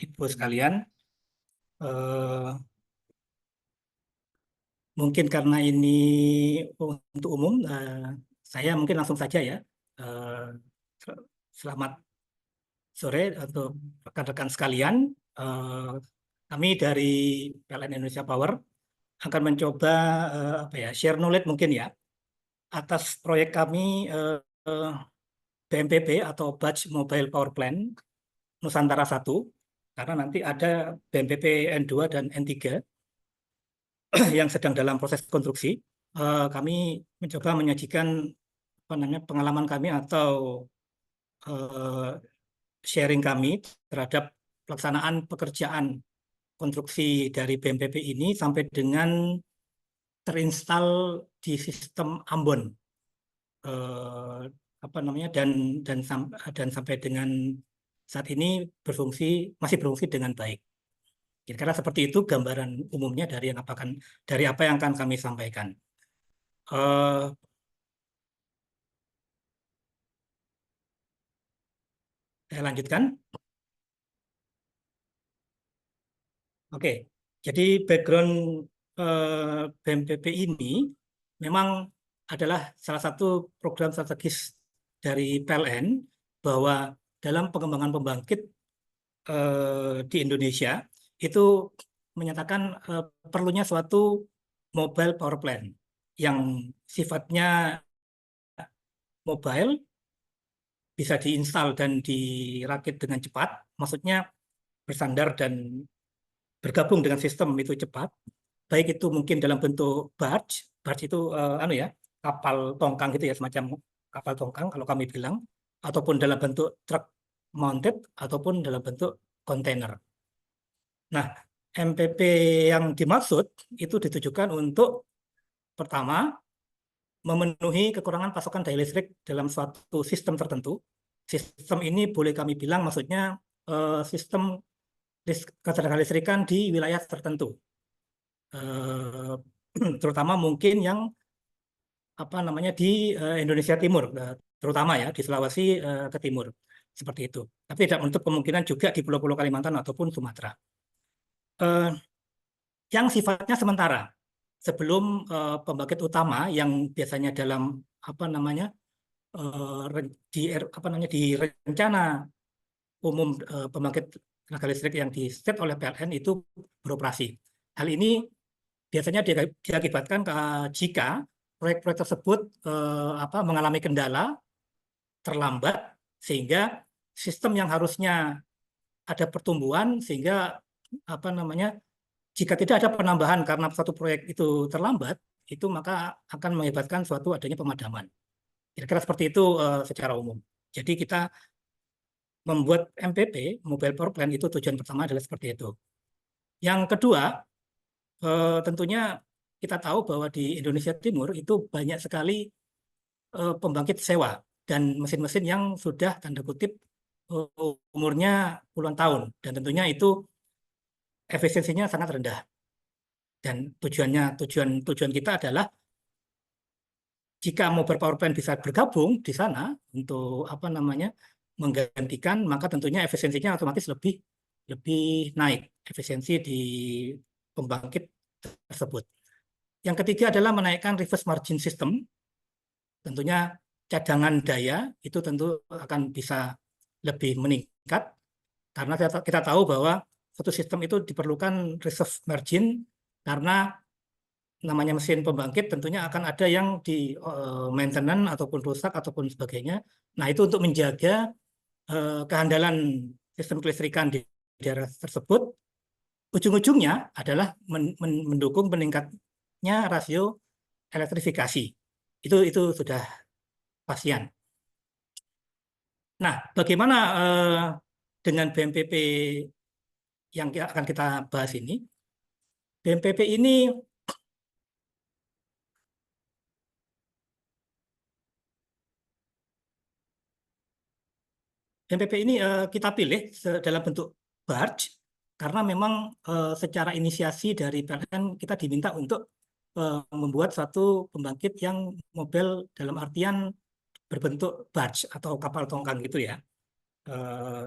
Ibu sekalian, eh, mungkin karena ini untuk umum, saya mungkin langsung saja ya. Eh, Selamat sore untuk rekan-rekan sekalian. Eh, Kami dari PLN Indonesia Power akan mencoba apa ya, share knowledge mungkin ya atas proyek kami eh, BMPP atau Batch Mobile Power Plant Nusantara 1, karena nanti ada BMPP N2 dan N3 yang sedang dalam proses konstruksi. Kami mencoba menyajikan apa namanya, pengalaman kami atau eh, sharing kami terhadap pelaksanaan pekerjaan konstruksi dari BMPP ini sampai dengan terinstall di sistem Ambon, eh, apa namanya, dan sampai dengan saat ini masih berfungsi dengan baik. Kira-kira seperti itu gambaran umumnya dari apa yang akan kami sampaikan. Eh, saya lanjutkan. Oke, jadi background BMPP ini memang adalah salah satu program strategis dari PLN, bahwa dalam pengembangan pembangkit di Indonesia itu menyatakan perlunya suatu mobile power plant yang sifatnya mobile, bisa diinstal dan dirakit dengan cepat, maksudnya bersandar dan bergabung dengan sistem itu cepat, baik itu mungkin dalam bentuk barge. Barge itu anu ya, kapal tongkang gitu ya, semacam kapal tongkang kalau kami bilang, ataupun dalam bentuk truck mounted, ataupun dalam bentuk kontainer. Nah, MPP yang dimaksud itu ditujukan untuk pertama memenuhi kekurangan pasokan daya listrik dalam suatu sistem tertentu. Sistem ini boleh kami bilang maksudnya sistem ketenaga listrikan di wilayah tertentu. Eh, Terutama mungkin yang apa namanya di Indonesia Timur, terutama ya di Sulawesi ke timur, seperti itu. Tapi tidak menutup kemungkinan juga di Pulau-Pulau Kalimantan ataupun Sumatera. Eh, yang sifatnya sementara, sebelum pembangkit utama yang biasanya dalam apa namanya apa namanya di rencana umum pembangkit tenaga listrik yang di set oleh PLN itu beroperasi. Hal ini biasanya diakibatkan jika proyek-proyek tersebut mengalami kendala, terlambat, sehingga sistem yang harusnya ada pertumbuhan, sehingga apa namanya, jika tidak ada penambahan karena satu proyek itu terlambat, itu maka akan mengakibatkan suatu adanya pemadaman. Kira-kira seperti itu secara umum. Jadi kita membuat MPP, Mobile Power Plant, itu tujuan pertama adalah seperti itu. Yang kedua, tentunya kita tahu bahwa di Indonesia Timur itu banyak sekali pembangkit sewa dan mesin-mesin yang sudah tanda kutip umurnya puluhan tahun, dan tentunya itu efisiensinya sangat rendah. Dan tujuan kita adalah jika mobile power plant bisa bergabung di sana untuk apa namanya menggantikan, maka tentunya efisiensinya otomatis lebih lebih naik, efisiensi di pembangkit tersebut. Yang ketiga adalah menaikkan reverse margin system. Tentunya cadangan daya itu tentu akan bisa lebih meningkat, karena kita tahu bahwa satu sistem itu diperlukan reserve margin, karena namanya mesin pembangkit tentunya akan ada yang di maintenance ataupun rusak ataupun sebagainya. Nah, itu untuk menjaga kehandalan sistem kelistrikan di daerah tersebut, ujung-ujungnya adalah mendukung meningkatnya rasio elektrifikasi. Itu sudah pasien. Nah, bagaimana dengan BMPP yang akan kita bahas ini? BMPP ini kita pilih dalam bentuk barge karena memang secara inisiasi dari PLN kita diminta untuk membuat suatu pembangkit yang mobile dalam artian berbentuk barge atau kapal tongkang gitu ya. Eh,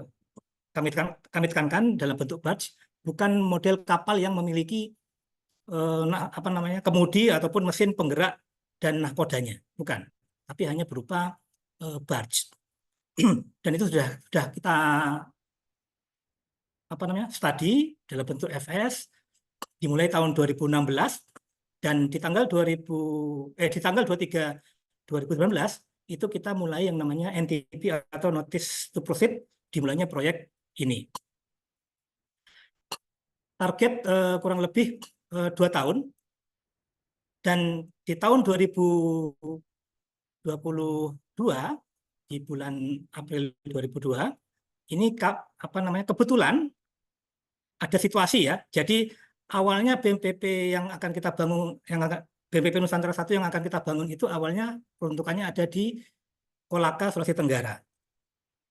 kami tekankan dalam bentuk barge, bukan model kapal yang memiliki kemudi ataupun mesin penggerak dan nahkodanya, bukan, tapi hanya berupa barge. Dan itu sudah kita studi dalam bentuk FS dimulai tahun 2016, dan di tanggal 23 2019 itu kita mulai yang namanya NTP atau Notice to Proceed, dimulainya proyek ini. Target kurang lebih 2 tahun, dan di tahun 2022 di bulan April 2002 ini kebetulan ada situasi ya. Jadi awalnya BNPP yang akan kita bangun, BNPP Nusantara 1 yang akan kita bangun itu awalnya peruntukannya ada di Kolaka, Sulawesi Tenggara.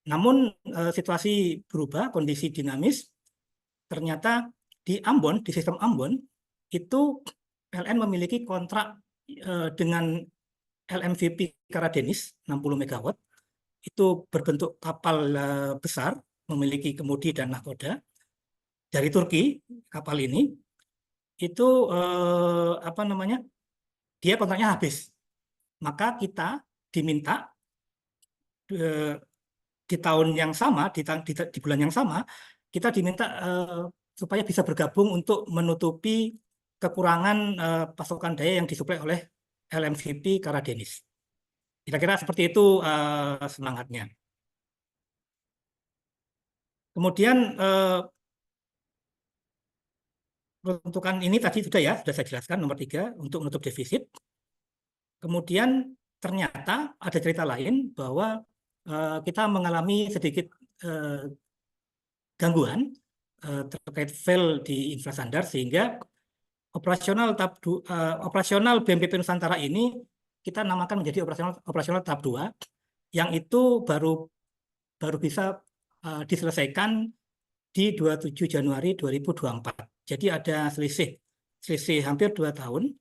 Namun situasi berubah, kondisi dinamis. Ternyata di Ambon, di sistem Ambon itu PLN memiliki kontrak dengan LMVP Karadenis 60 MW. Itu berbentuk kapal besar, memiliki kemudi dan nahkoda dari Turki. Kapal ini itu dia kontraknya habis, maka kita diminta di tahun yang sama, di bulan yang sama, kita diminta supaya bisa bergabung untuk menutupi kekurangan pasokan daya yang disuplai oleh LMVP Karadenis. Kira-kira seperti itu semangatnya. Kemudian peruntukan ini tadi sudah saya jelaskan, nomor 3 untuk menutup defisit. Kemudian ternyata ada cerita lain bahwa kita mengalami sedikit gangguan terkait fail di infrasandar, sehingga operasional BNPP Nusantara ini kita namakan menjadi operasional tahap 2, yang itu baru bisa diselesaikan di 27 Januari 2024. Jadi ada selisih hampir 2 tahun.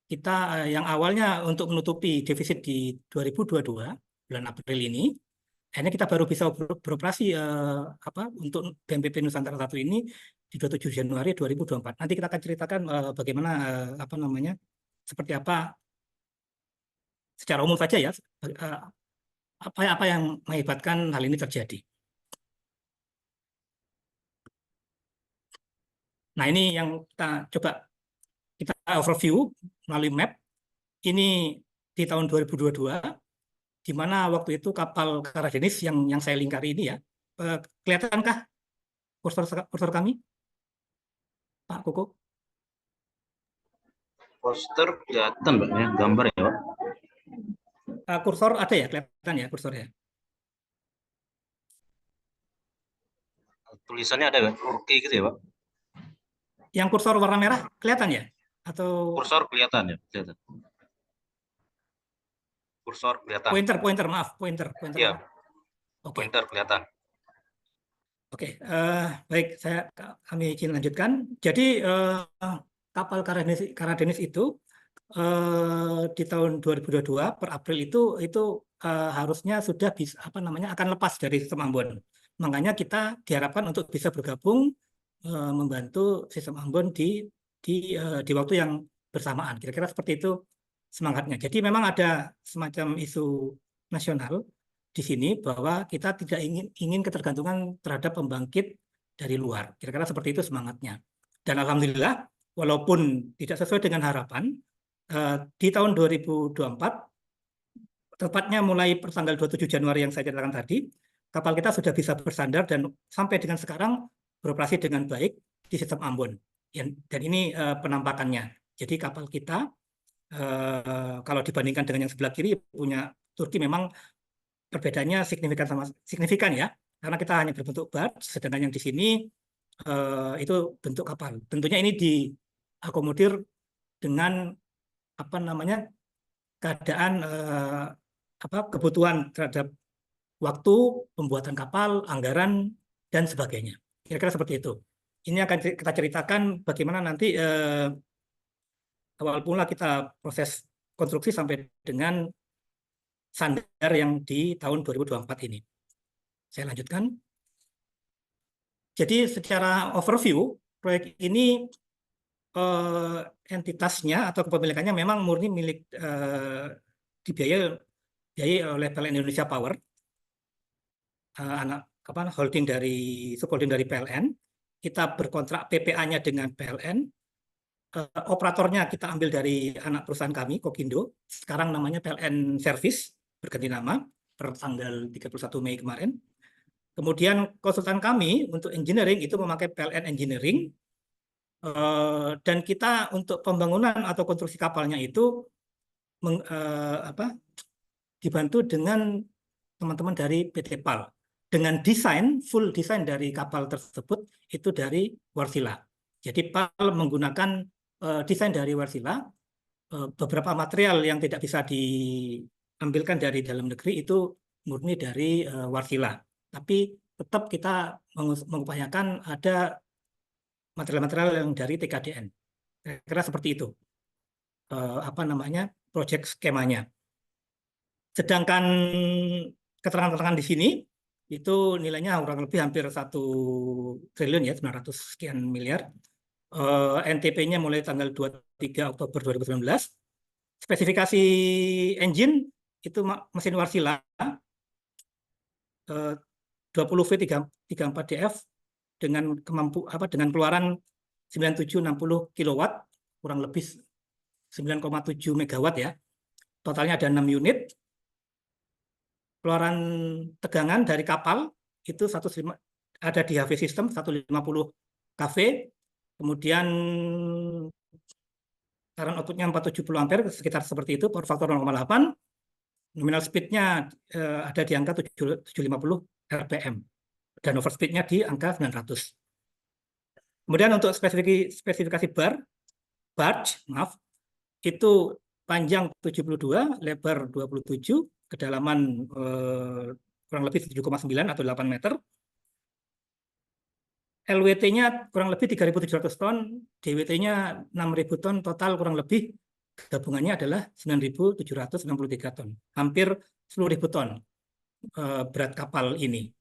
Kita yang awalnya untuk menutupi defisit di 2022 bulan April ini, akhirnya kita baru bisa beroperasi untuk BNPP Nusantara 1 ini di 27 Januari 2024. Nanti kita akan ceritakan bagaimana seperti apa secara umum saja ya, apa yang mengakibatkan hal ini terjadi. Nah, ini yang kita overview melalui map. Ini di tahun 2022, di mana waktu itu kapal Karadenis yang saya lingkari ini ya. Kelihatankah kursor kami, Pak Koko? Poster kelihatan, Pak, ya, gambar ya, Pak. Kursor ada ya, kelihatan ya kursornya. Tulisannya ada nggak? Turki gitu ya, Pak? Yang kursor warna merah kelihatan ya? Atau kursor kelihatan ya? Kelihatan. Kursor kelihatan. Pointer, maaf, pointer. Iya. Oke. Pointer kelihatan. Oke, baik, kami izin lanjutkan. Jadi kapal Karadenis itu di tahun 2022 per April itu harusnya sudah bisa akan lepas dari sistem Ambon. Makanya kita diharapkan untuk bisa bergabung membantu sistem Ambon di waktu yang bersamaan. Kira-kira seperti itu semangatnya. Jadi memang ada semacam isu nasional di sini bahwa kita tidak ingin ketergantungan terhadap pembangkit dari luar. Kira-kira seperti itu semangatnya. Dan alhamdulillah, walaupun tidak sesuai dengan harapan, di tahun 2024, tepatnya mulai tanggal 27 Januari yang saya ceritakan tadi, kapal kita sudah bisa bersandar dan sampai dengan sekarang beroperasi dengan baik di sistem Ambon. Dan ini penampakannya. Jadi kapal kita, kalau dibandingkan dengan yang sebelah kiri, punya Turki, memang perbedaannya signifikan ya, karena kita hanya berbentuk barge, sedangkan yang di sini itu bentuk kapal. Tentunya ini diakomodir dengan keadaan kebutuhan terhadap waktu pembuatan kapal, anggaran, dan sebagainya. Kira-kira seperti itu. Ini akan kita ceritakan bagaimana nanti awal mula kita proses konstruksi sampai dengan sandar yang di tahun 2024 ini. Saya lanjutkan. Jadi secara overview, proyek ini entitasnya atau kepemilikannya memang murni milik dibiayai oleh PLN Indonesia Power, anak holding dari subholding dari PLN. Kita berkontrak PPA-nya dengan PLN. Operatornya kita ambil dari anak perusahaan kami, Kokindo. Sekarang namanya PLN Service, berganti nama per tanggal 31 Mei kemarin. Kemudian konsultan kami untuk engineering itu memakai PLN Engineering. Dan kita untuk pembangunan atau konstruksi kapalnya itu dibantu dengan teman-teman dari PT PAL. Dengan full desain dari kapal tersebut itu dari Wärtsilä. Jadi PAL menggunakan desain dari Wärtsilä. Beberapa material yang tidak bisa diambilkan dari dalam negeri itu murni dari Wärtsilä. Tapi tetap kita mengupayakan ada material-material yang dari TKDN. Kira seperti itu. Proyek skemanya. Sedangkan keterangan-keterangan di sini itu nilainya kurang lebih hampir 1 triliun ya, 900 sekian miliar. NTP-nya mulai tanggal 23 Oktober 2019. Spesifikasi engine itu mesin Wärtsilä 20V34DF dengan dengan keluaran 9760 kW, kurang lebih 9,7 megawatt ya. Totalnya ada 6 unit. Keluaran tegangan dari kapal itu ada di HV system 150 kV. Kemudian current output-nya 470 ampere, sekitar seperti itu, power factor 0,8. Nominal speed-nya ada di angka 750 rpm. Dan overspeed-nya di angka 900. Kemudian untuk spesifikasi barge, itu panjang 72, lebar 27, kedalaman kurang lebih 7,9 atau 8 meter. LWT-nya kurang lebih 3.700 ton, DWT-nya 6.000 ton, total kurang lebih gabungannya adalah 9.763 ton. Hampir 10.000 ton berat kapal ini.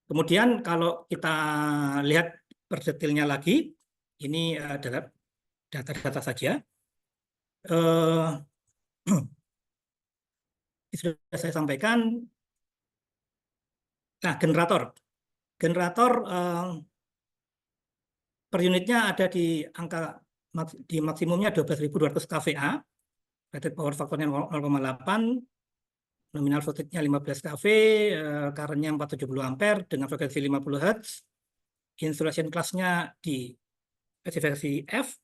Kemudian kalau kita lihat perdetilnya lagi, ini adalah data-data saja. Sudah saya sampaikan. Nah, generator per unitnya ada di angka di maksimumnya 12.200 kVA, rated power faktornya 0,8, nominal voltage-nya 15 kV, current-nya 470 ampere dengan frekuensi 50 Hz, insulation class-nya di spesifikasi F,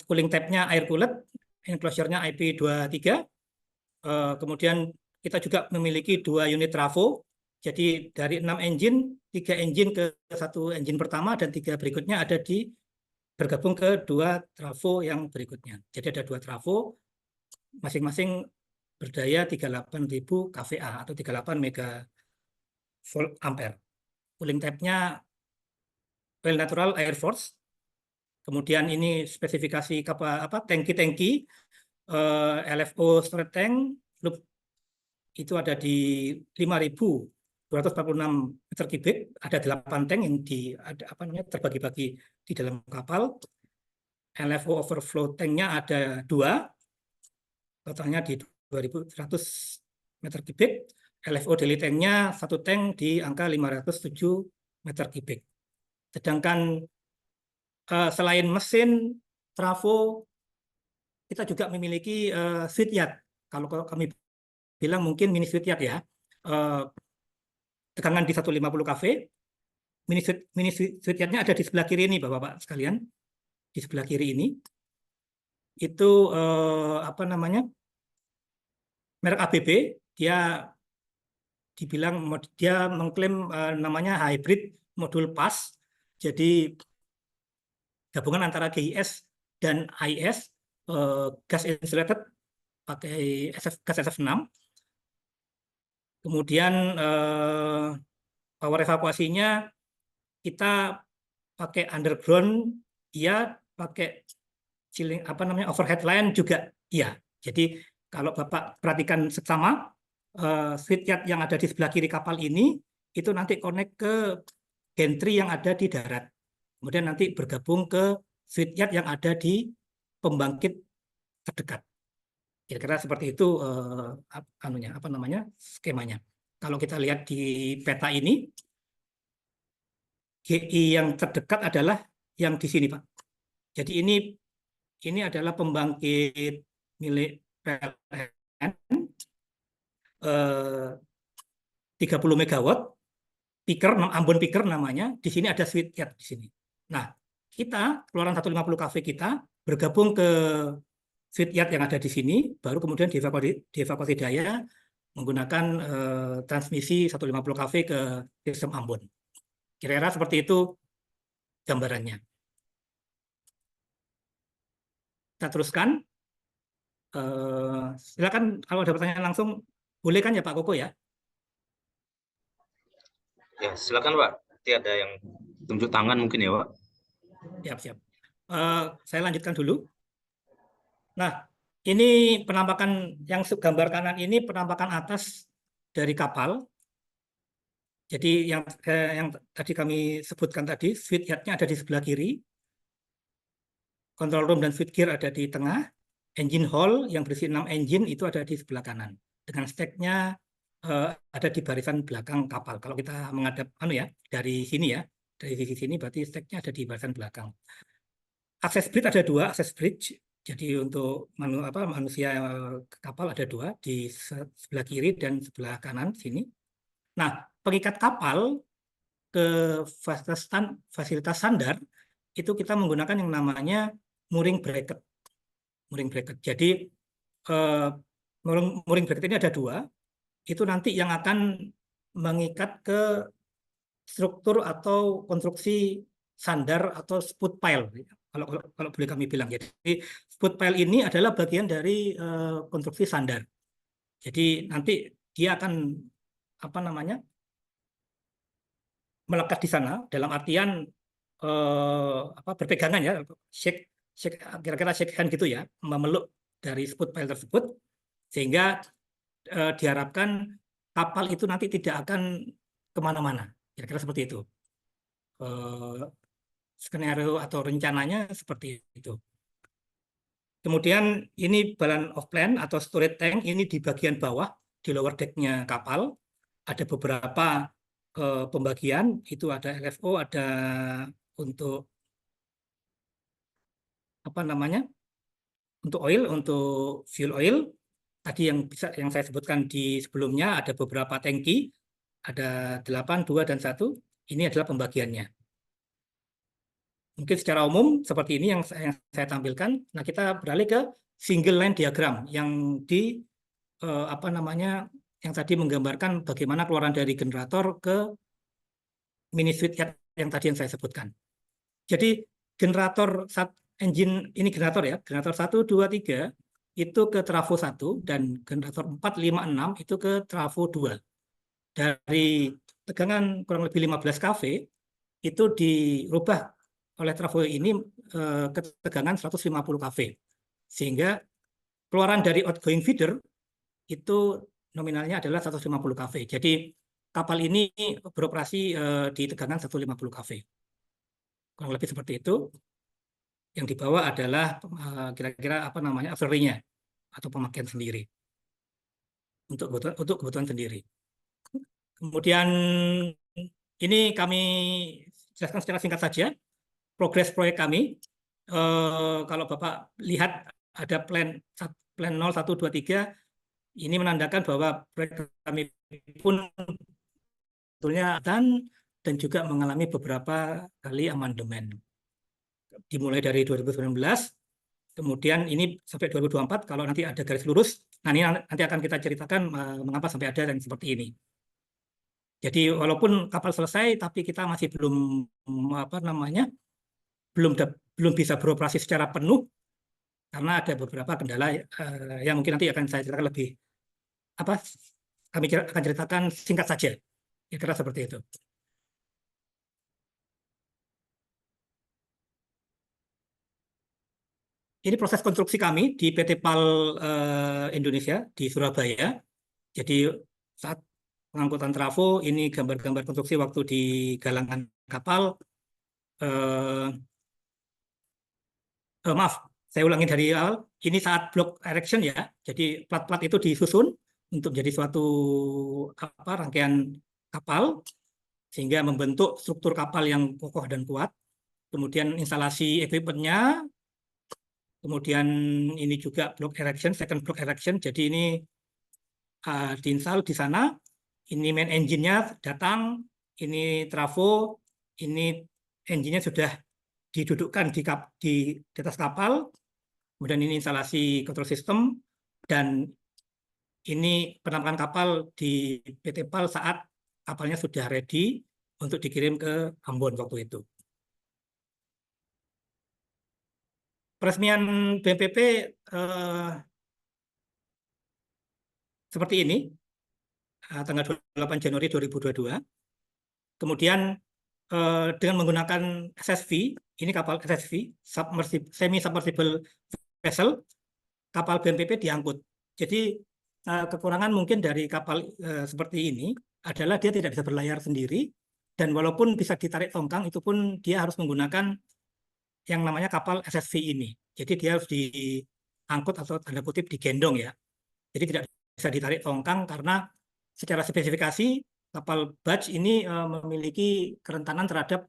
cooling tab-nya air cooled, enclosure-nya IP23, kemudian kita juga memiliki 2 unit trafo. Jadi dari 6 engine, 3 engine ke 1 engine pertama dan 3 berikutnya bergabung ke 2 trafo yang berikutnya. Jadi ada 2 trafo, masing-masing berdaya 38.000 kVA atau 38 megavolt ampere. Cooling tab-nya oil natural air force. Kemudian ini spesifikasi tangki-tangki, LFO straight tank, loop itu ada di 5.246 meter kubik, ada 8 tank yang terbagi-bagi di dalam kapal. LFO overflow tanknya ada 2, totalnya di 2.100 meter kubik. LFO daily tanknya 1 tank di angka 507 meter kubik. Sedangkan selain mesin, trafo, kita juga memiliki suite yard. Kalau kami bilang mungkin mini suite yard ya. Tegangan di 150 kV. Mini suite yard-nya ada di sebelah kiri ini, Bapak-bapak sekalian. Di sebelah kiri ini. Itu merek ABB, dia mengklaim namanya hybrid modul PAS. Jadi gabungan antara GIS dan AIS, gas insulated pakai gas SF6. Kemudian power evakuasinya kita pakai underground, iya, pakai overhead line juga, iya. Jadi kalau Bapak perhatikan seksama, switchyard yang ada di sebelah kiri kapal ini itu nanti connect ke gantry yang ada di darat. Kemudian nanti bergabung ke switchyard yang ada di pembangkit terdekat. Kira-kira seperti itu skemanya. Kalau kita lihat di peta ini, GI yang terdekat adalah yang di sini, Pak. Jadi ini adalah pembangkit milik PLN 30 megawatt, Ambon Piker namanya. Di sini ada switchyard di sini. Nah, kita keluaran 150 kV kita bergabung ke switchyard yang ada di sini, baru kemudian dievakuasi daya menggunakan transmisi 150 kV ke sistem Ambon. Kira-kira seperti itu gambarannya. Kita teruskan. Silakan kalau ada pertanyaan langsung, boleh kan ya Pak Koko ya? Ya, silakan Pak. Nanti ada yang tunjuk tangan mungkin ya Pak. Siap. Saya lanjutkan dulu. Nah, ini penampakan yang gambar kanan ini penampakan atas dari kapal. Jadi yang tadi kami sebutkan tadi, switchyard-nya ada di sebelah kiri, control room dan switchgear ada di tengah, engine hall yang berisi 6 engine itu ada di sebelah kanan. Dengan stack-nya ada di barisan belakang kapal. Kalau kita menghadap dari sini ya, dari sisi sini berarti stack-nya ada di barisan belakang. Akses bridge ada 2, akses bridge. Jadi untuk manusia ke kapal ada 2 di sebelah kiri dan sebelah kanan sini. Nah, pengikat kapal ke fasilitas sandar itu kita menggunakan yang namanya mooring bracket. Mooring bracket. Jadi mooring bracket ini ada 2. Itu nanti yang akan mengikat ke struktur atau konstruksi sandar atau spout pile. Kalau boleh kami bilang. Jadi spout pile ini adalah bagian dari konstruksi sandar. Jadi nanti dia akan melekat di sana dalam artian berpegangan ya, kira-kira shake hand gitu ya, memeluk dari spout pile tersebut, sehingga diharapkan kapal itu nanti tidak akan kemana-mana. Kira-kira seperti itu. Skenario atau rencananya seperti itu. Kemudian ini balance of plan atau storage tank ini di bagian bawah di lower deck-nya kapal ada beberapa pembagian, itu ada LFO, ada untuk untuk oil, untuk fuel oil. Tadi yang saya sebutkan di sebelumnya ada beberapa tangki, ada 8, 2 dan 1. Ini adalah pembagiannya. Mungkin secara umum seperti ini yang saya tampilkan. Nah, kita beralih ke single line diagram yang yang tadi menggambarkan bagaimana keluaran dari generator ke mini switchyard yang tadi yang saya sebutkan. Jadi generator engine ini generator 1, 2, 3 itu ke trafo 1 dan generator 4, 5, 6 itu ke trafo 2. Dari tegangan kurang lebih 15 kV itu dirubah oleh trafo ini ke tegangan 150 kV. Sehingga keluaran dari outgoing feeder itu nominalnya adalah 150 kV. Jadi kapal ini beroperasi di tegangan 150 kV. Kurang lebih seperti itu. Yang dibawa adalah kira-kira auxiliary-nya atau pemakaian sendiri. Untuk kebutuhan sendiri. Kemudian ini kami jelaskan secara singkat saja progres proyek kami. Kalau Bapak lihat ada plan 0, 1, 2, 3, ini menandakan bahwa proyek kami pun sebetulnya dan juga mengalami beberapa kali amandemen. Dimulai dari 2019, kemudian ini sampai 2024, kalau nanti ada garis lurus, nah ini nanti akan kita ceritakan mengapa sampai ada yang seperti ini. Jadi walaupun kapal selesai, tapi kita masih belum belum bisa beroperasi secara penuh karena ada beberapa kendala yang mungkin nanti akan saya ceritakan lebih kami akan ceritakan singkat saja. Kira-kira seperti itu. Ini proses konstruksi kami di PT PAL Indonesia di Surabaya. Jadi saat pengangkutan trafo, ini gambar-gambar konstruksi waktu di galangan kapal. Maaf, saya ulangi dari awal. Ini saat block erection ya. Jadi plat-plat itu disusun untuk jadi suatu rangkaian kapal sehingga membentuk struktur kapal yang kokoh dan kuat. Kemudian instalasi equipment-nya, kemudian ini juga block erection, second block erection. Jadi ini diinstal di sana. Ini main engine-nya datang, ini trafo, ini engine-nya sudah didudukkan di atas kapal. Kemudian ini instalasi control system, dan ini penampakan kapal di PT PAL saat kapalnya sudah ready untuk dikirim ke Ambon waktu itu. Peresmian BNPB seperti ini, tanggal 28 Januari 2022. Kemudian dengan menggunakan SSV, ini kapal SSV, semi-submersible vessel, kapal BNPB diangkut. Jadi kekurangan mungkin dari kapal seperti ini adalah dia tidak bisa berlayar sendiri, dan walaupun bisa ditarik tongkang, itu pun dia harus menggunakan yang namanya kapal SSV ini. Jadi dia harus diangkut atau tanda kutip digendong ya. Jadi tidak bisa ditarik tongkang karena secara spesifikasi kapal barge ini memiliki kerentanan terhadap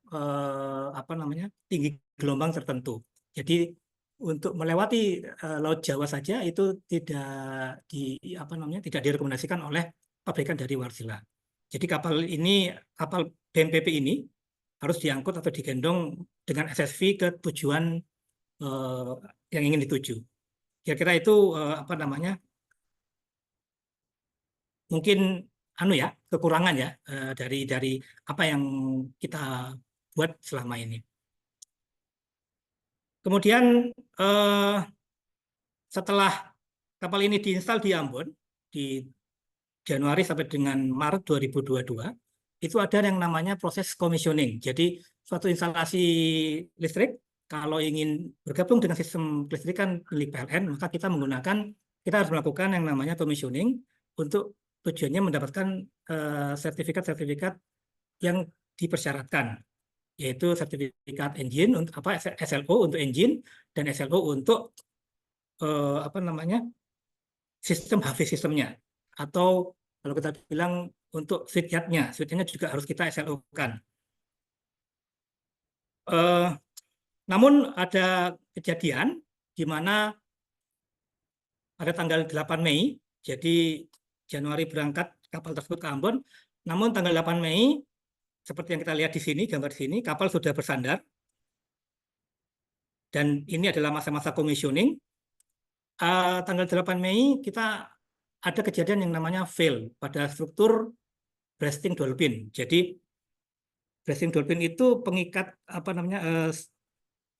tinggi gelombang tertentu. Jadi untuk melewati Laut Jawa saja itu tidak direkomendasikan oleh pabrikan dari Wärtsilä. Jadi kapal BNPB ini harus diangkut atau digendong dengan SSV ke tujuan yang ingin dituju. Kira-kira itu mungkin kekurangan ya dari apa yang kita buat selama ini. Kemudian setelah kapal ini diinstal di Ambon di Januari sampai dengan Maret 2022, itu ada yang namanya proses commissioning. Jadi suatu instalasi listrik kalau ingin bergabung dengan sistem kelistrikan milik PLN, maka kita harus melakukan yang namanya commissioning untuk tujuannya mendapatkan sertifikat-sertifikat yang dipersyaratkan, yaitu sertifikat engine untuk SLO untuk engine dan SLO untuk sistem HV sistemnya, atau kalau kita bilang untuk switch-nya juga harus kita SLO-kan. Namun ada kejadian di mana pada tanggal 8 Mei, jadi Januari berangkat kapal tersebut ke Ambon, namun tanggal 8 Mei, seperti yang kita lihat di sini, gambar di sini, kapal sudah bersandar, dan ini adalah masa-masa commissioning. Tanggal 8 Mei kita ada kejadian yang namanya fail pada struktur breasting dolphin. Jadi breasting dolphin itu pengikat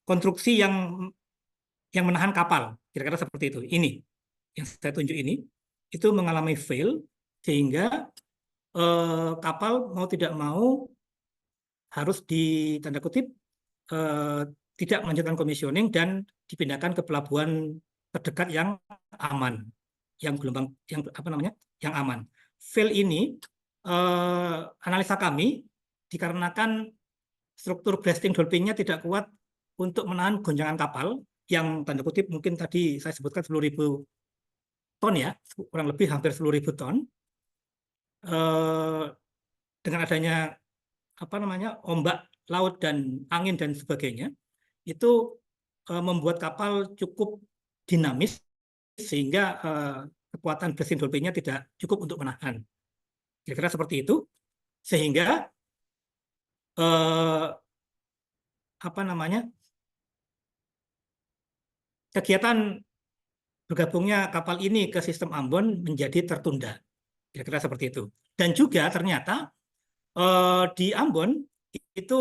konstruksi yang menahan kapal, kira-kira seperti itu. Ini yang saya tunjuk ini itu mengalami fail sehingga kapal mau tidak mau harus tanda kutip tidak melanjutkan commissioning dan dipindahkan ke pelabuhan terdekat yang aman, yang aman. Fail ini analisa kami dikarenakan struktur breasting dolphin-nya tidak kuat untuk menahan goncangan kapal yang tanda kutip mungkin tadi saya sebutkan 10.000 ton ya, kurang lebih hampir 10.000 ton. Dengan adanya ombak laut dan angin dan sebagainya, itu membuat kapal cukup dinamis sehingga kekuatan breasting dolphin-nya tidak cukup untuk menahan. Kira-kira seperti itu, sehingga kegiatan bergabungnya kapal ini ke sistem Ambon menjadi tertunda. Kira-kira seperti itu. Dan juga ternyata di Ambon itu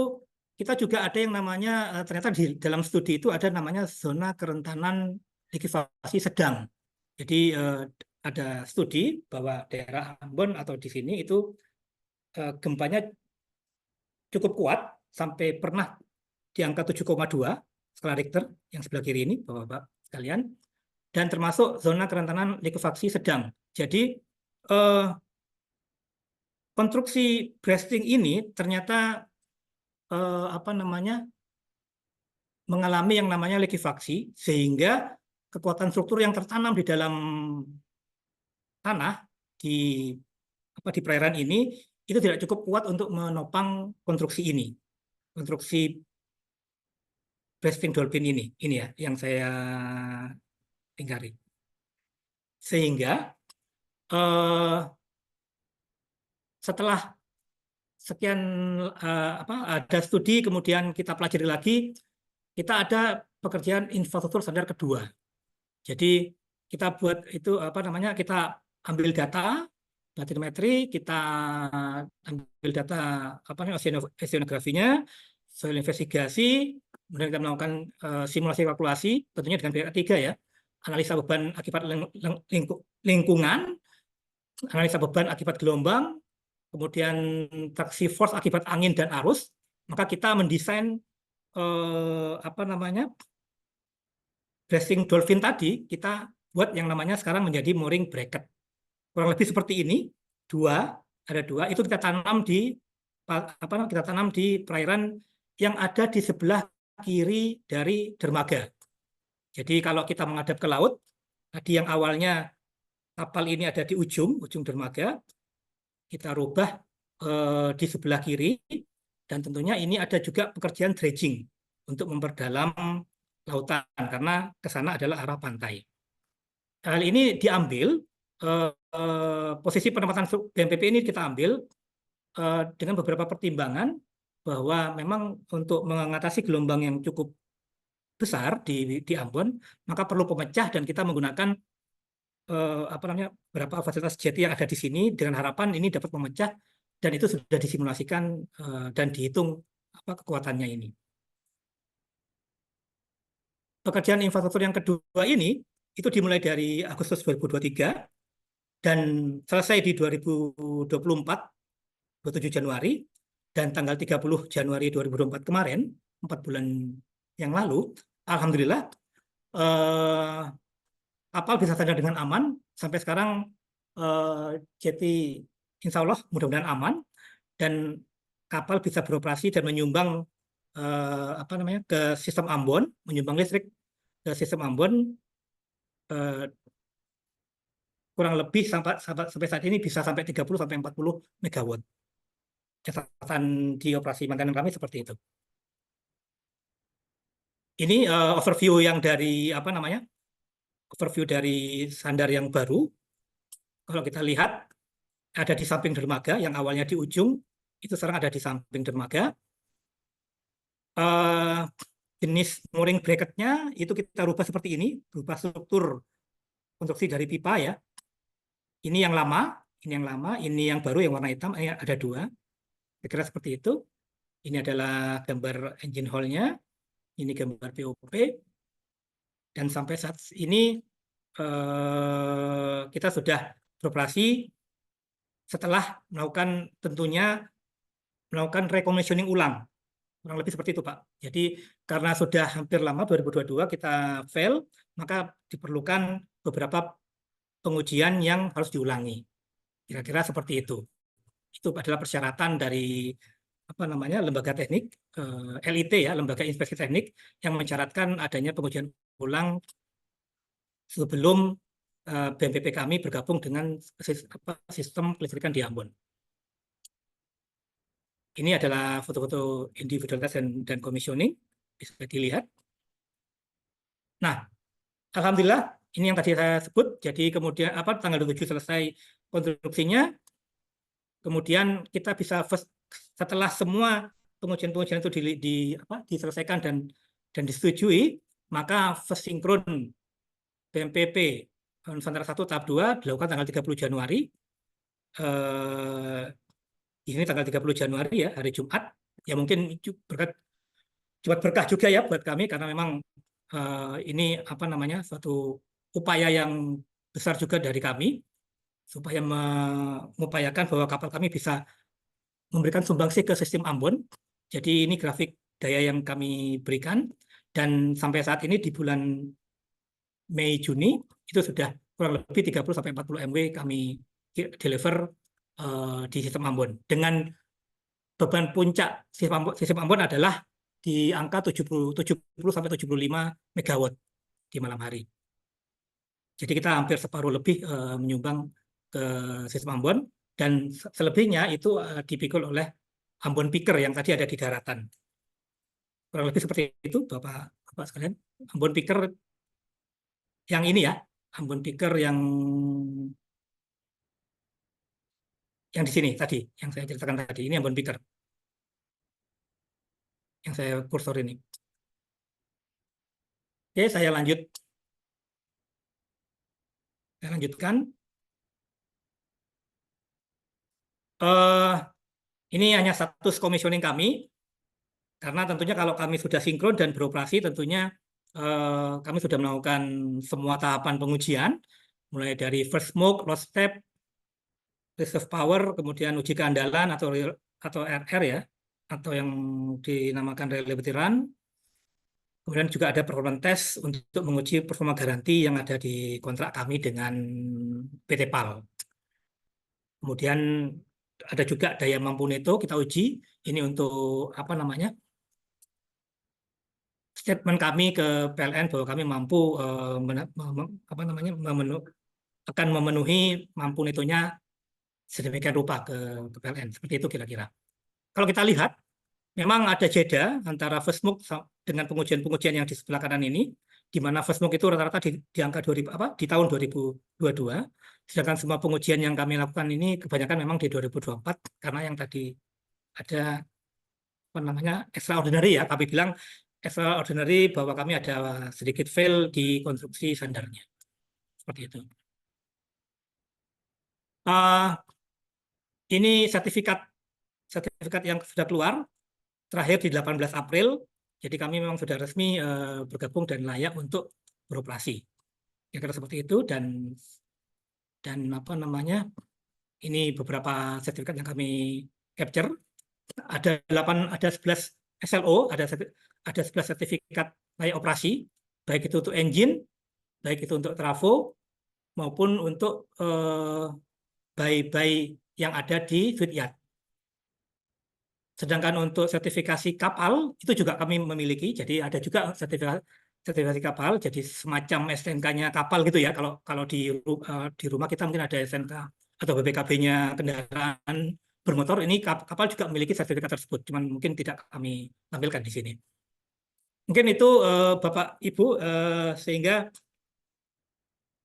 kita juga ada yang namanya ternyata di dalam studi itu ada namanya zona kerentanan likufasi sedang. Jadi ada studi bahwa daerah Ambon atau di sini itu gempanya cukup kuat sampai pernah di angka 7,2 skala Richter yang sebelah kiri ini, Bapak-bapak sekalian, dan termasuk zona kerentanan likuifaksi sedang. Jadi konstruksi breasting ini ternyata mengalami yang namanya likuifaksi, sehingga kekuatan struktur yang tertanam di dalam tanah di perairan ini itu tidak cukup kuat untuk menopang konstruksi ini, konstruksi breasting dolphin ini ya yang saya ingkari. Sehingga setelah sekian ada studi, kemudian kita pelajari lagi, kita ada pekerjaan infrastruktur standar kedua. Jadi kita buat itu kita ambil data bathymetri, kita ambil data oceanografinya, soil investigasi, kemudian kita melakukan simulasi kalkulasi, tentunya dengan pihak ketiga ya, analisa beban akibat lingkungan, analisa beban akibat gelombang, kemudian traksi force akibat angin dan arus. Maka kita mendesain breasting dolphin tadi, kita buat yang namanya sekarang menjadi mooring bracket. Kurang lebih seperti ini, ada dua, itu kita tanam di perairan yang ada di sebelah kiri dari dermaga. Jadi kalau kita menghadap ke laut, tadi yang awalnya kapal ini ada di ujung dermaga, kita rubah di sebelah kiri, dan tentunya ini ada juga pekerjaan dredging untuk memperdalam lautan, karena ke sana adalah arah pantai. Hal ini diambil, posisi penempatan BNPB ini kita ambil dengan beberapa pertimbangan, bahwa memang untuk mengatasi gelombang yang cukup besar di Ambon, maka perlu pemecah, dan kita menggunakan beberapa fasilitas jeti yang ada di sini, dengan harapan ini dapat memecah, dan itu sudah disimulasikan dan dihitung kekuatannya ini. Pekerjaan infrastruktur yang kedua ini itu dimulai dari Agustus 2023 dan selesai di 2024, 27 Januari, dan tanggal 30 Januari 2024 kemarin, 4 bulan yang lalu, alhamdulillah kapal bisa standar dengan aman. Sampai sekarang jeti insya Allah mudah-mudahan aman, dan kapal bisa beroperasi dan menyumbang ke sistem Ambon, menyumbang listrik ke sistem Ambon kurang lebih sampai saat ini bisa sampai 30 sampai 40 megawatt. Catatan di operasi maintenance kami seperti itu. Ini overview yang dari overview dari sandar yang baru. Kalau kita lihat ada di samping dermaga, yang awalnya di ujung itu sekarang ada di samping dermaga. Jenis mooring bracket-nya itu kita rubah seperti ini, berubah struktur konstruksi dari pipa ya. Ini yang lama, ini yang baru yang warna hitam. Ini ada dua, kira-kira seperti itu. Ini adalah gambar engine hall-nya, ini gambar POP, dan sampai saat ini kita sudah beroperasi setelah melakukan recommissioning ulang. Kurang lebih seperti itu, Pak. Jadi karena sudah hampir lama, 2022 kita fail, maka diperlukan beberapa pengujian yang harus diulangi. Kira-kira seperti itu. Itu adalah persyaratan dari lembaga teknik, LIT ya, lembaga inspeksi teknik, yang mensyaratkan adanya pengujian ulang sebelum BNPB kami bergabung dengan sistem kelistrikan di Ambon. Ini adalah foto-foto individualitas dan commissioning, bisa dilihat. Nah, alhamdulillah ini yang tadi saya sebut. Jadi kemudian tanggal 27 selesai konstruksinya, kemudian kita bisa setelah semua pengujian-pengujian itu diselesaikan dan disetujui, maka first sinkron BNPB Nusantara 1 tahap 2 dilakukan tanggal 30 Januari. Ini tanggal 30 Januari ya, hari Jumat. Ya mungkin Jumat berkah juga ya buat kami, karena memang ini suatu upaya yang besar juga dari kami, supaya mengupayakan bahwa kapal kami bisa memberikan sumbangsi ke sistem Ambon. Jadi ini grafik daya yang kami berikan, dan sampai saat ini di bulan Mei Juni itu sudah kurang lebih 30 sampai 40 MW kami deliver di sistem Ambon. Dengan beban puncak sistem Ambon adalah di angka 70 sampai 75 megawatt di malam hari. Jadi kita hampir separuh lebih menyumbang ke sistem Ambon, dan selebihnya itu dipikul oleh Ambon Picker yang tadi ada di daratan. Kurang lebih seperti itu, Bapak sekalian. Ambon Picker yang ini ya, Ambon Picker yang di sini tadi, yang saya ceritakan tadi, ini Ambon Picker yang saya kursor ini. Oke, saya lanjutkan. Ini hanya status commissioning kami, karena tentunya kalau kami sudah sinkron dan beroperasi, tentunya kami sudah melakukan semua tahapan pengujian, mulai dari first smoke, load step, reserve power, kemudian uji keandalan atau RR ya, atau yang dinamakan reliability run. Kemudian juga ada performance test untuk menguji performa garansi yang ada di kontrak kami dengan PT PAL. Kemudian ada juga daya mampu neto kita uji. Ini untuk apa namanya? Statement kami ke PLN bahwa kami mampu akan memenuhi mampu netonya sedemikian rupa ke PLN. Seperti itu kira-kira. Kalau kita lihat, memang ada jeda antara first smoke dengan pengujian-pengujian yang di sebelah kanan ini, di mana first smoke itu rata-rata di angka 2000 di tahun 2022, sedangkan semua pengujian yang kami lakukan ini kebanyakan memang di 2024, karena yang tadi ada apa namanya extraordinary ya, kami bilang extraordinary bahwa kami ada sedikit fail di konstruksi sandarnya, seperti itu. Ini sertifikat yang sudah keluar terakhir di 18 April. Jadi kami memang sudah resmi bergabung dan layak untuk beroperasi. Kira-kira seperti itu, dan apa namanya, ini beberapa sertifikat yang kami capture. Ada 11 SLO, ada 11 sertifikat layak operasi, baik itu untuk engine, baik itu untuk trafo, maupun untuk bayi-bayi yang ada di shipyard. Sedangkan untuk sertifikasi kapal itu juga kami memiliki, jadi ada juga sertifikasi kapal, jadi semacam STNK-nya kapal gitu ya. Kalau di rumah kita mungkin ada STNK atau BPKB-nya kendaraan bermotor, ini kapal juga memiliki sertifikat tersebut, cuman mungkin tidak kami tampilkan di sini. Mungkin itu Bapak Ibu, sehingga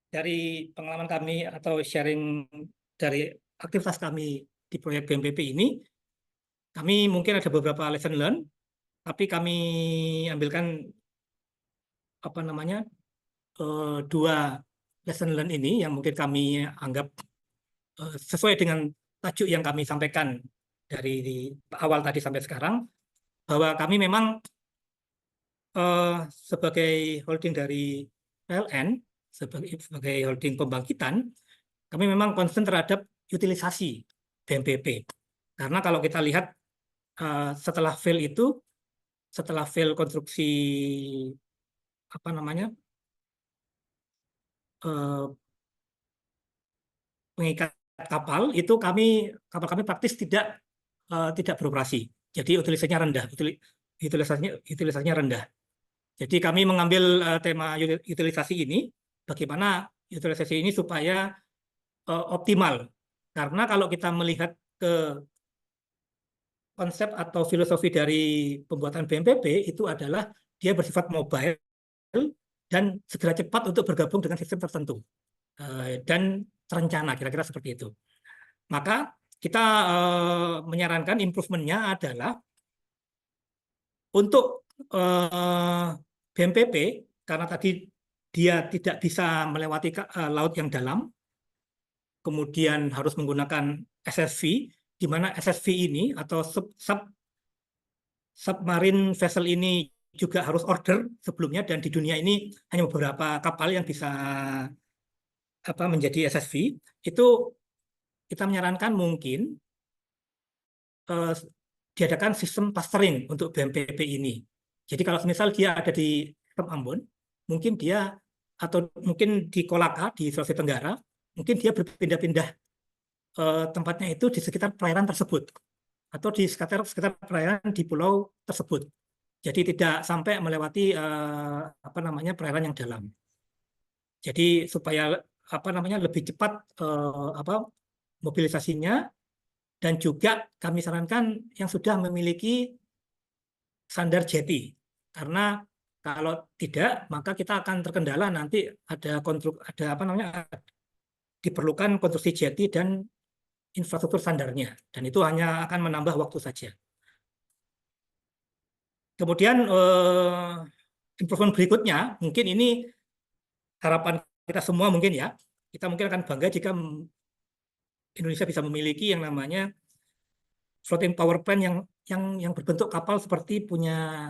dari pengalaman kami atau sharing dari aktivitas kami di proyek BMPP ini, kami mungkin ada beberapa lesson learn, tapi kami ambilkan apa namanya dua lesson learn ini yang mungkin kami anggap sesuai dengan tajuk yang kami sampaikan dari awal tadi sampai sekarang, bahwa kami memang sebagai holding dari PLN, sebagai holding pembangkitan, kami memang concern terhadap utilisasi BMPP. Karena kalau kita lihat setelah fail konstruksi apa namanya pengikat kapal, itu kapal kami praktis tidak beroperasi. Jadi utilisasinya rendah. Jadi kami mengambil tema utilisasi ini, bagaimana utilisasi ini supaya optimal. Karena kalau kita melihat ke konsep atau filosofi dari pembuatan BMPP itu adalah dia bersifat mobile dan segera cepat untuk bergabung dengan sistem tertentu dan terencana, kira-kira seperti itu. Maka kita menyarankan improvement-nya adalah untuk BMPP, karena tadi dia tidak bisa melewati laut yang dalam, kemudian harus menggunakan SSV, di mana SSV ini atau submarine vessel ini juga harus order sebelumnya, dan di dunia ini hanya beberapa kapal yang bisa menjadi SSV. Itu kita menyarankan mungkin diadakan sistem clustering untuk BMPP ini. Jadi kalau misal dia ada di sistem Ambon, mungkin dia atau mungkin di Kolaka di Sulawesi Tenggara, mungkin dia berpindah-pindah tempatnya itu di sekitar perairan tersebut atau di sekitar perairan di pulau tersebut. Jadi tidak sampai melewati apa namanya perairan yang dalam. Jadi supaya apa namanya lebih cepat apa mobilisasinya, dan juga kami sarankan yang sudah memiliki standar JETI, karena kalau tidak maka kita akan terkendala nanti ada apa namanya diperlukan konstruksi JETI dan infrastruktur standarnya, dan itu hanya akan menambah waktu saja. Kemudian improvement berikutnya mungkin ini harapan kita semua mungkin ya, kita mungkin akan bangga jika Indonesia bisa memiliki yang namanya floating power plant yang berbentuk kapal seperti punya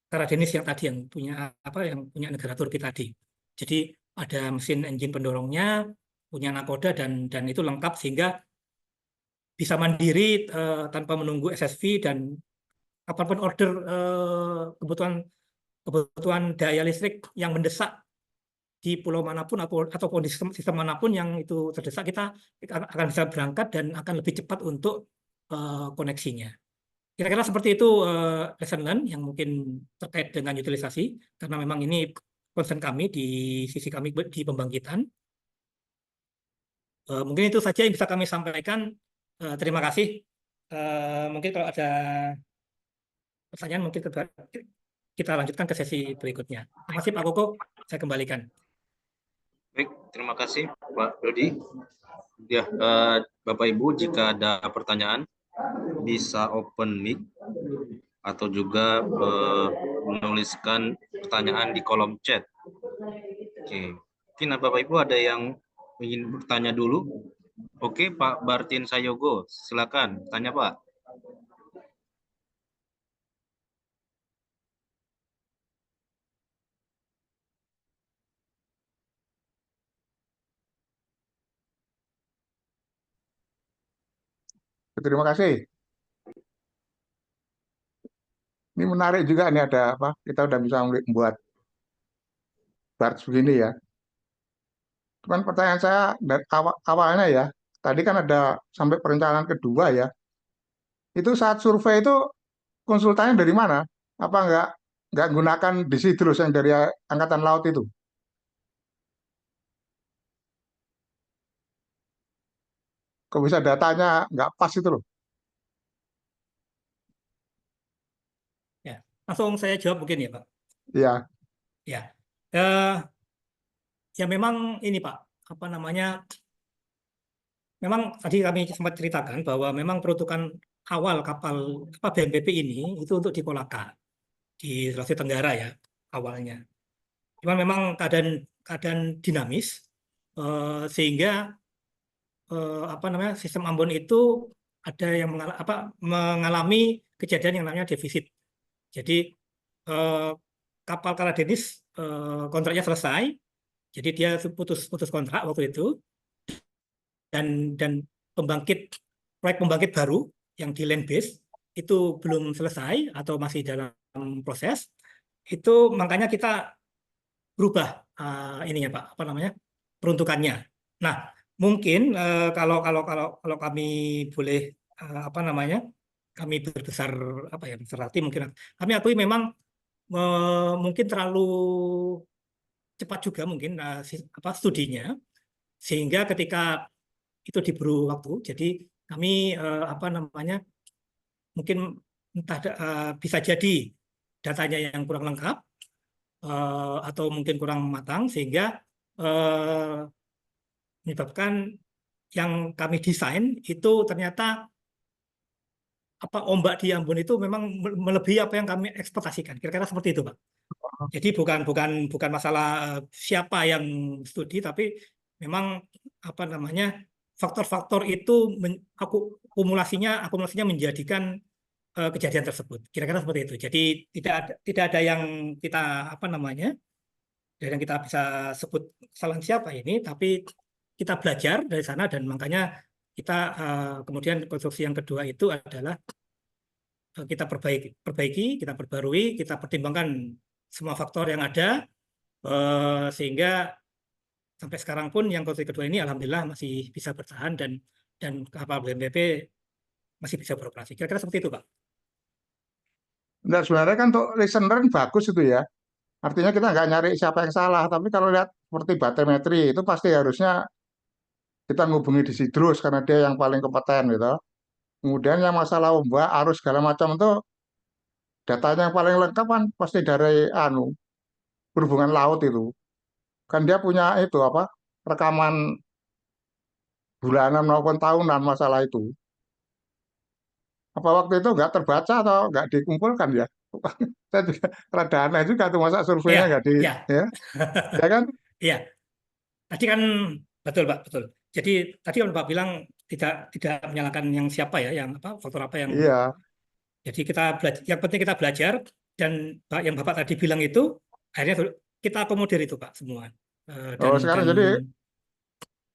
Karadenis yang tadi, yang punya apa, yang punya negara Turki tadi. Jadi ada mesin engine pendorongnya, punya nakoda, dan itu lengkap sehingga bisa mandiri tanpa menunggu SSV, dan apapun order kebutuhan daya listrik yang mendesak di pulau manapun ataupun di sistem manapun yang itu terdesak, kita akan bisa berangkat dan akan lebih cepat untuk koneksinya. Kira-kira seperti itu lesson learn yang mungkin terkait dengan utilisasi, karena memang ini concern kami di sisi kami di pembangkitan. Mungkin itu saja yang bisa kami sampaikan. Terima kasih. Mungkin kalau ada pertanyaan mungkin kita lanjutkan ke sesi berikutnya. Terima kasih Pak Koko, saya kembalikan. Baik, terima kasih Pak Dodi. Ya, Bapak Ibu, jika ada pertanyaan bisa open mic atau juga menuliskan pertanyaan di kolom chat. Oke, mungkin Bapak Ibu ada yang ingin bertanya dulu? Oke, Pak Bartin Sayogo, silakan tanya Pak. Terima kasih. Ini menarik juga nih, ada apa? Kita udah bisa membuat barge begini ya. Cuman pertanyaan saya dari awalnya ya, tadi kan ada sampai perencanaan kedua ya. Itu saat survei itu konsultannya dari mana? Apa nggak gunakan Desidrus yang dari Angkatan Laut itu? Kok bisa datanya nggak pas itu loh? Ya, langsung saya jawab mungkin ya Pak. Iya, Ya, ya memang ini Pak, apa namanya? Memang tadi kami sempat ceritakan bahwa memang peruntukan awal kapal apa BNPB ini itu untuk di Kolaka di Sulawesi Tenggara ya awalnya. Cuman memang keadaan dinamis sehingga apa namanya sistem Ambon itu ada yang mengalami kejadian yang namanya defisit. Jadi eh, kapal Karadenis kontraknya selesai, jadi dia putus kontrak waktu itu, dan proyek pembangkit baru yang di land base itu belum selesai atau masih dalam proses. Itu makanya kita berubah ininya Pak, apa namanya, peruntukannya. Nah, mungkin kalau kami boleh apa namanya, kami berbesar apa ya, besar hati mungkin, kami akui memang mungkin terlalu cepat juga mungkin apa studinya, sehingga ketika itu diburu waktu, jadi kami apa namanya, mungkin entah bisa jadi datanya yang kurang lengkap atau mungkin kurang matang, sehingga menyebabkan yang kami desain itu ternyata apa ombak di Ambon itu memang melebihi apa yang kami ekspektasikan. Kira-kira seperti itu, Pak. Jadi bukan masalah siapa yang studi, tapi memang apa namanya faktor-faktor itu akumulasinya menjadikan kejadian tersebut. Kira-kira seperti itu. Jadi tidak ada yang kita apa namanya, yang kita bisa sebut kesalahan siapa ini, tapi kita belajar dari sana, dan makanya kita kemudian konstruksi yang kedua itu adalah kita perbaiki, kita perbarui, kita pertimbangkan semua faktor yang ada sehingga sampai sekarang pun yang konstruksi kedua ini alhamdulillah masih bisa bertahan, dan dan kapal BNPB masih bisa beroperasi. Kira-kira seperti itu, Pak. Nah, sebenarnya kan untuk listener bagus itu ya. Artinya kita nggak nyari siapa yang salah. Tapi kalau lihat seperti bathymetri itu pasti harusnya kita ngubungi di Sidrus karena dia yang paling kompeten gitu. Kemudian yang masalah ombak, arus segala macam itu datanya yang paling lengkap kan pasti dari perhubungan laut itu. Kan dia punya itu apa? Rekaman bulanan maupun tahunan masalah itu. Apa waktu itu nggak terbaca atau nggak dikumpulkan ya? Saya juga rada aneh juga tuh masa surveinya Ya, nggak di ya, ya, ya kan? iya. Tadi kan betul, Pak, betul. Jadi tadi kan Pak bilang tidak menyalahkan yang siapa ya, yang apa faktor apa yang. Iya. Jadi kita belajar, yang penting kita belajar dan yang Bapak tadi bilang itu akhirnya kita akomodir itu Pak semua. Oh, sekarang Dan jadi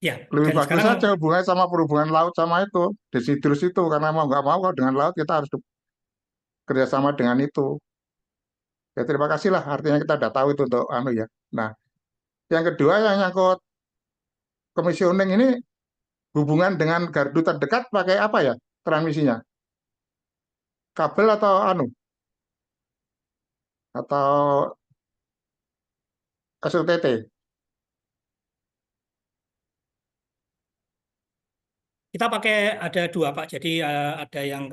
ya, lebih dan bagus sekarang saja hubungannya sama perhubungan laut sama itu Desidrus itu karena mau nggak mau kalau dengan laut kita harus kerjasama dengan itu. Ya terima kasih lah artinya kita udah tahu itu untuk ya. Nah, yang kedua yang nyangkut komisioning ini hubungan dengan gardu terdekat pakai apa ya transmisinya? Kabel atau atau SOTT? kita pakai ada dua Pak. Jadi ada yang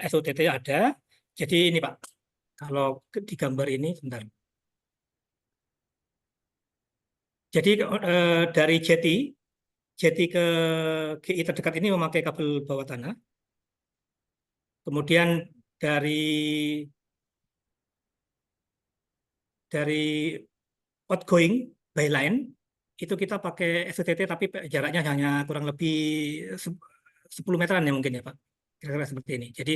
SOTT ada. Jadi ini Pak, kalau di gambar ini sebentar. Jadi dari jeti ke GI terdekat ini memakai kabel bawah tanah. Kemudian dari dari outgoing by line itu kita pakai STT tapi jaraknya hanya kurang lebih 10 meteran ya mungkin ya Pak. Kira-kira seperti ini. Jadi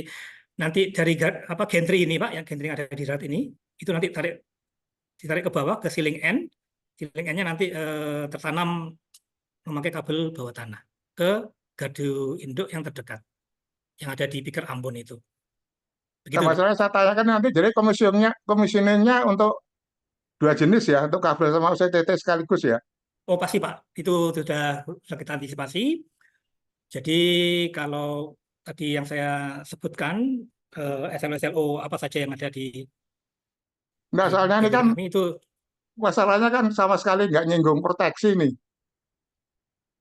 nanti dari apa gantry ini Pak, yang gantry yang ada di darat ini itu nanti ditarik ke bawah ke ceiling end. Ceiling end-nya nanti tertanam memakai kabel bawah tanah ke gardu induk yang terdekat yang ada di piker Ambon itu. Nah, Begitu. masalahnya saya tanyakan nanti jadi komisioningnya untuk dua jenis ya, untuk kabel sama OCTT sekaligus ya. Oh pasti Pak, itu sudah kita antisipasi. Jadi kalau tadi yang saya sebutkan SLO apa saja yang ada Nah, di soalnya ini gantry kan kami itu. masalahnya kan sama sekali nggak nyinggung proteksi nih.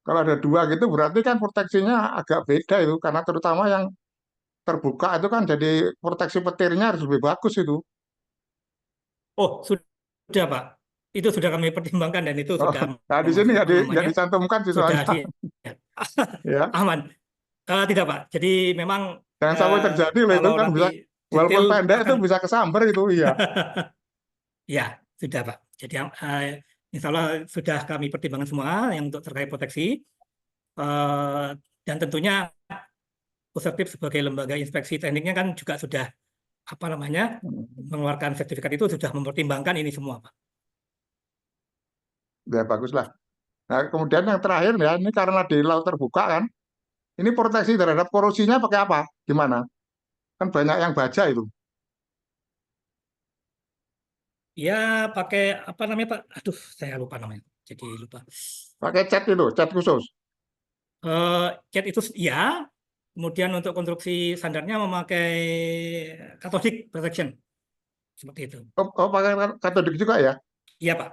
Kalau ada dua gitu berarti kan proteksinya agak beda itu, karena terutama yang terbuka itu kan jadi proteksi petirnya harus lebih bagus itu. Oh sudah Pak, itu sudah kami pertimbangkan dan itu Oh, sudah nah di sini apa nggak namanya dicantumkan sih sudah soalnya di ya. ya. Aman. Tidak Pak, jadi memang Jangan sampai terjadi loh itu kalau kan nanti bisa detail walaupun pendek itu akan bisa kesamber itu iya. ya sudah Pak. Jadi insya Allah sudah kami pertimbangkan semua yang untuk terkait proteksi. Eh, dan tentunya Pusertif sebagai lembaga inspeksi tekniknya kan juga sudah apa namanya mengeluarkan sertifikat itu sudah mempertimbangkan ini semua, Pak. Ya bagus lah. Nah, kemudian yang terakhir ya, ini karena di laut terbuka kan, ini proteksi terhadap korosinya pakai apa? Gimana? Kan banyak yang baja itu. Ya pakai apa namanya Pak? Aduh, saya lupa namanya. Jadi lupa. Pakai cat itu, cat khusus. Cat itu ya. Kemudian untuk konstruksi standarnya memakai cathodic protection seperti itu. Oh, pakai katodik juga ya. Iya Pak,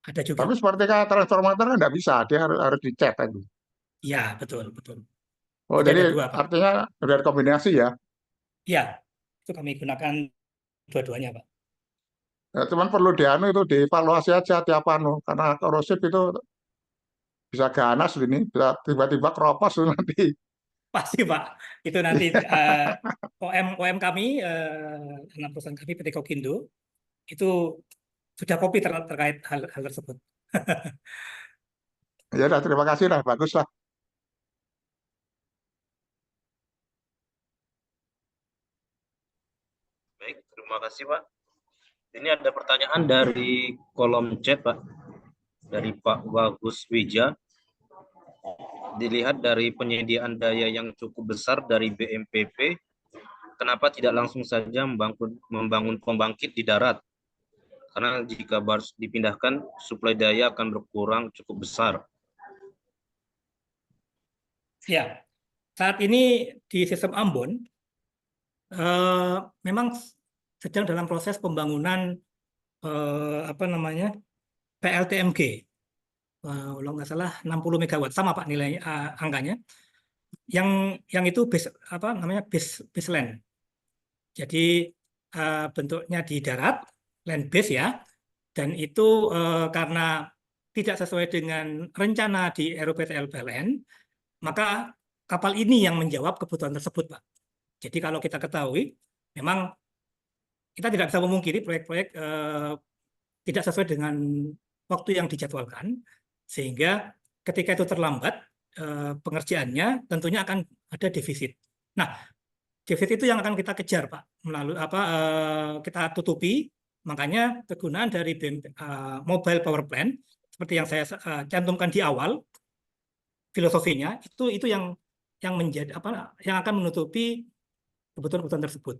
ada juga. Tapi seperti kayak transformator kan nggak bisa, dia harus dicat itu. Iya betul betul. Oh, Jadi jadi ada dua Pak. artinya udah ada kombinasi ya. Iya, itu kami gunakan dua-duanya Pak. Ya, cuman perlu itu dievaluasi aja tiap karena korosif itu bisa ganas ini, bisa tiba-tiba keropos tuh nanti. Pasti Pak, itu nanti OM kami, anak perusahaan kami PT Kokindo, itu sudah kopi terkait hal tersebut. Ya udah, terima kasih lah, bagus lah. Baik, terima kasih Pak. Ini ada pertanyaan dari kolom chat Pak, dari Pak Bagus Wija. Dilihat dari penyediaan daya yang cukup besar dari BMPP, kenapa tidak langsung saja membangun pembangkit di darat? Karena jika barge dipindahkan, suplai daya akan berkurang cukup besar. Ya, saat ini di sistem Ambon memang sedang dalam proses pembangunan apa namanya PLTMG. Kalau nggak salah 60 megawatt sama Pak nilai angkanya. Yang itu base apa namanya baseline. Jadi bentuknya di darat, land base ya, dan itu karena tidak sesuai dengan rencana di RUPTL PLN, maka kapal ini yang menjawab kebutuhan tersebut, Pak. Jadi kalau kita ketahui, memang kita tidak bisa memungkiri proyek-proyek tidak sesuai dengan waktu yang dijadwalkan, sehingga ketika itu terlambat, pengerjaannya tentunya akan ada defisit. Nah, defisit itu yang akan kita kejar, Pak, melalui kita tutupi. Makanya kegunaan dari mobile power plant seperti yang saya cantumkan di awal, filosofinya itu yang menjadi yang akan menutupi kebutuhan-kebutuhan tersebut.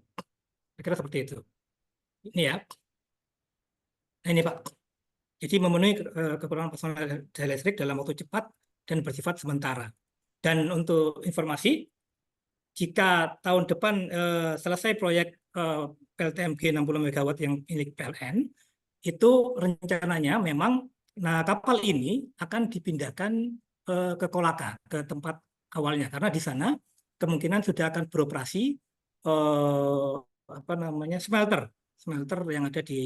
Saya kira seperti itu. Ini ya. Nah, ini Pak. Jadi memenuhi kekurangan personel listrik dalam waktu cepat dan bersifat sementara. Dan untuk informasi, jika tahun depan selesai proyek PLTMG 60 MW yang milik PLN, itu rencananya memang kapal ini akan dipindahkan ke Kolaka, ke tempat awalnya, karena di sana kemungkinan sudah akan beroperasi smelter yang ada di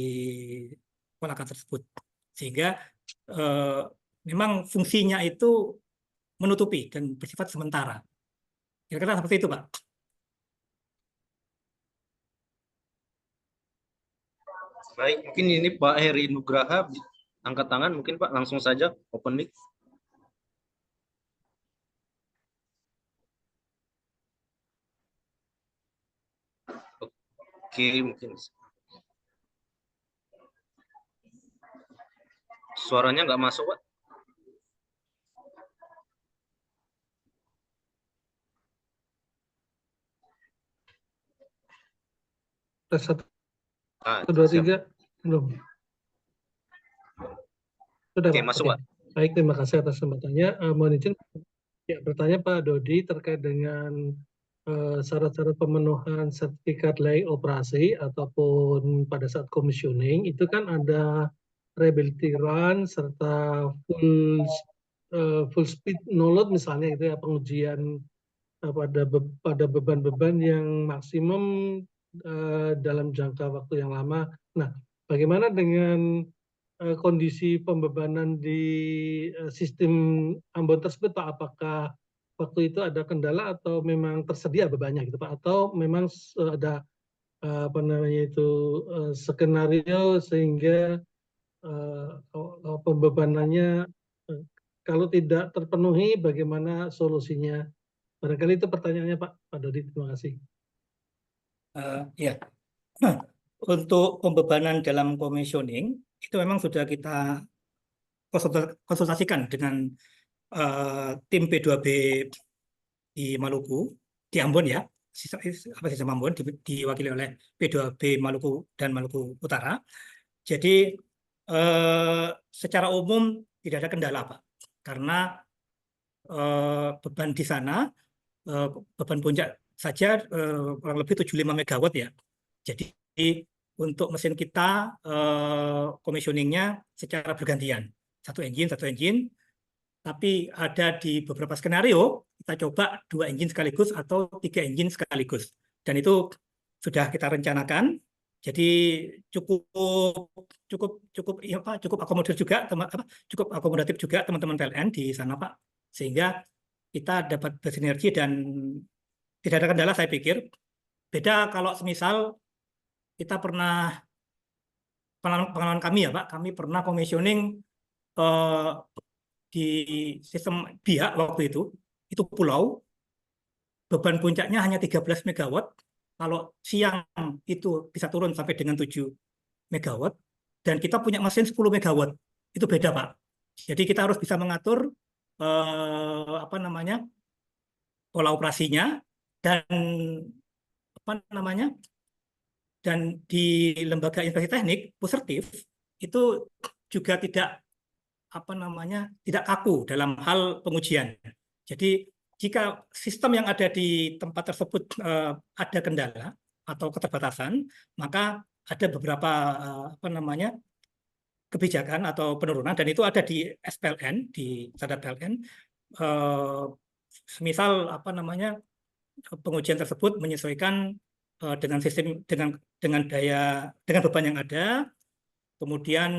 Kolaka tersebut, sehingga memang fungsinya itu menutupi dan bersifat sementara. Kira-kira seperti itu, Pak. Baik, mungkin ini Pak Heri Nugraha angkat tangan, mungkin Pak langsung saja open mic. Oke, mungkin suaranya nggak masuk, Pak. Tes 1, Ah, 2, siap. 3, belum. Sudah, Oke, Pak. masuk, Oke. Pak. Baik, terima kasih atas kesempatannya. Mohon izin bertanya Pak Dodi terkait dengan syarat-syarat pemenuhan sertifikat layak operasi ataupun pada saat commissioning itu kan ada reliability run serta full speed no load misalnya itu ya, pengujian pada beban-beban yang maksimum dalam jangka waktu yang lama. Nah, bagaimana dengan kondisi pembebanan di sistem Ambon tersebut, Pak? Apakah waktu itu ada kendala atau memang tersedia bebannya gitu, Pak? Atau memang ada skenario sehingga pembebanannya kalau tidak terpenuhi bagaimana solusinya? Barangkali itu pertanyaannya Pak Dodi. Terima kasih. Ya, untuk pembebanan dalam commissioning itu memang sudah kita konsultasikan dengan tim P2B di Maluku, di Ambon ya, sistem Ambon diwakili oleh P2B Maluku dan Maluku Utara. Jadi secara umum tidak ada kendala, Pak, karena beban di sana, beban puncak saja kurang lebih 75 megawatt ya. Jadi untuk mesin kita commissioningnya secara bergantian, satu engine, tapi ada di beberapa skenario kita coba 2 engine sekaligus atau 3 engine sekaligus, dan itu sudah kita rencanakan. Jadi cukup akomodatif juga cukup akomodatif juga teman-teman PLN di sana, Pak, sehingga kita dapat bersinergi dan tidak ada kendala, saya pikir. Beda kalau semisal kita pengalaman kami ya, Pak, kami pernah commissioning di sistem BIA waktu itu pulau, beban puncaknya hanya 13 megawatt, kalau siang itu bisa turun sampai dengan 7 megawatt, dan kita punya mesin 10 megawatt, itu beda, Pak. Jadi kita harus bisa mengatur pola operasinya, dan dan di lembaga inspeksi teknik Pusertif itu juga tidak kaku dalam hal pengujian. Jadi jika sistem yang ada di tempat tersebut ada kendala atau keterbatasan, maka ada beberapa apa namanya kebijakan atau penurunan, dan itu ada di SPLN, di standar PLN. Semisal apa namanya pengujian tersebut menyesuaikan dengan sistem dengan beban yang ada, kemudian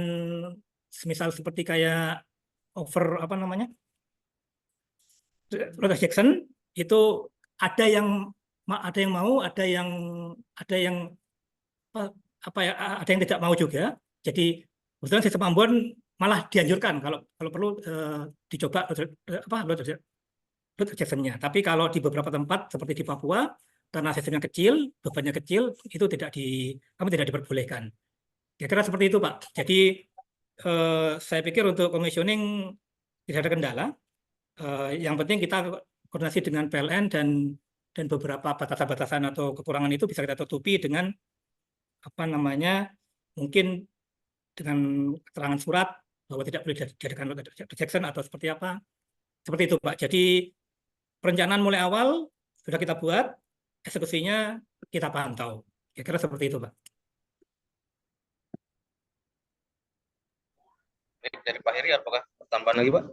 semisal seperti kayak over apa namanya load rejection itu ada yang mau, ada yang apa ya, ada yang tidak mau juga. Jadi kebetulan sistem Ambon malah dianjurkan kalau perlu dicoba load rejection-nya. Tapi kalau di beberapa tempat seperti di Papua, karena sistemnya kecil, bebannya kecil, itu kami tidak diperbolehkan. Kira-kira seperti itu, Pak. Jadi saya pikir untuk commissioning tidak ada kendala. Yang penting kita koordinasi dengan PLN dan beberapa batasan-batasan atau kekurangan itu bisa kita tutupi dengan apa namanya, mungkin dengan keterangan surat bahwa tidak boleh dijadikan rejection atau seperti apa. Seperti itu, Pak. Jadi perencanaan mulai awal sudah kita buat, eksekusinya kita pantau. Kira-kira seperti itu, Pak. Dari Pak Heri, apakah tambahan lagi, Pak?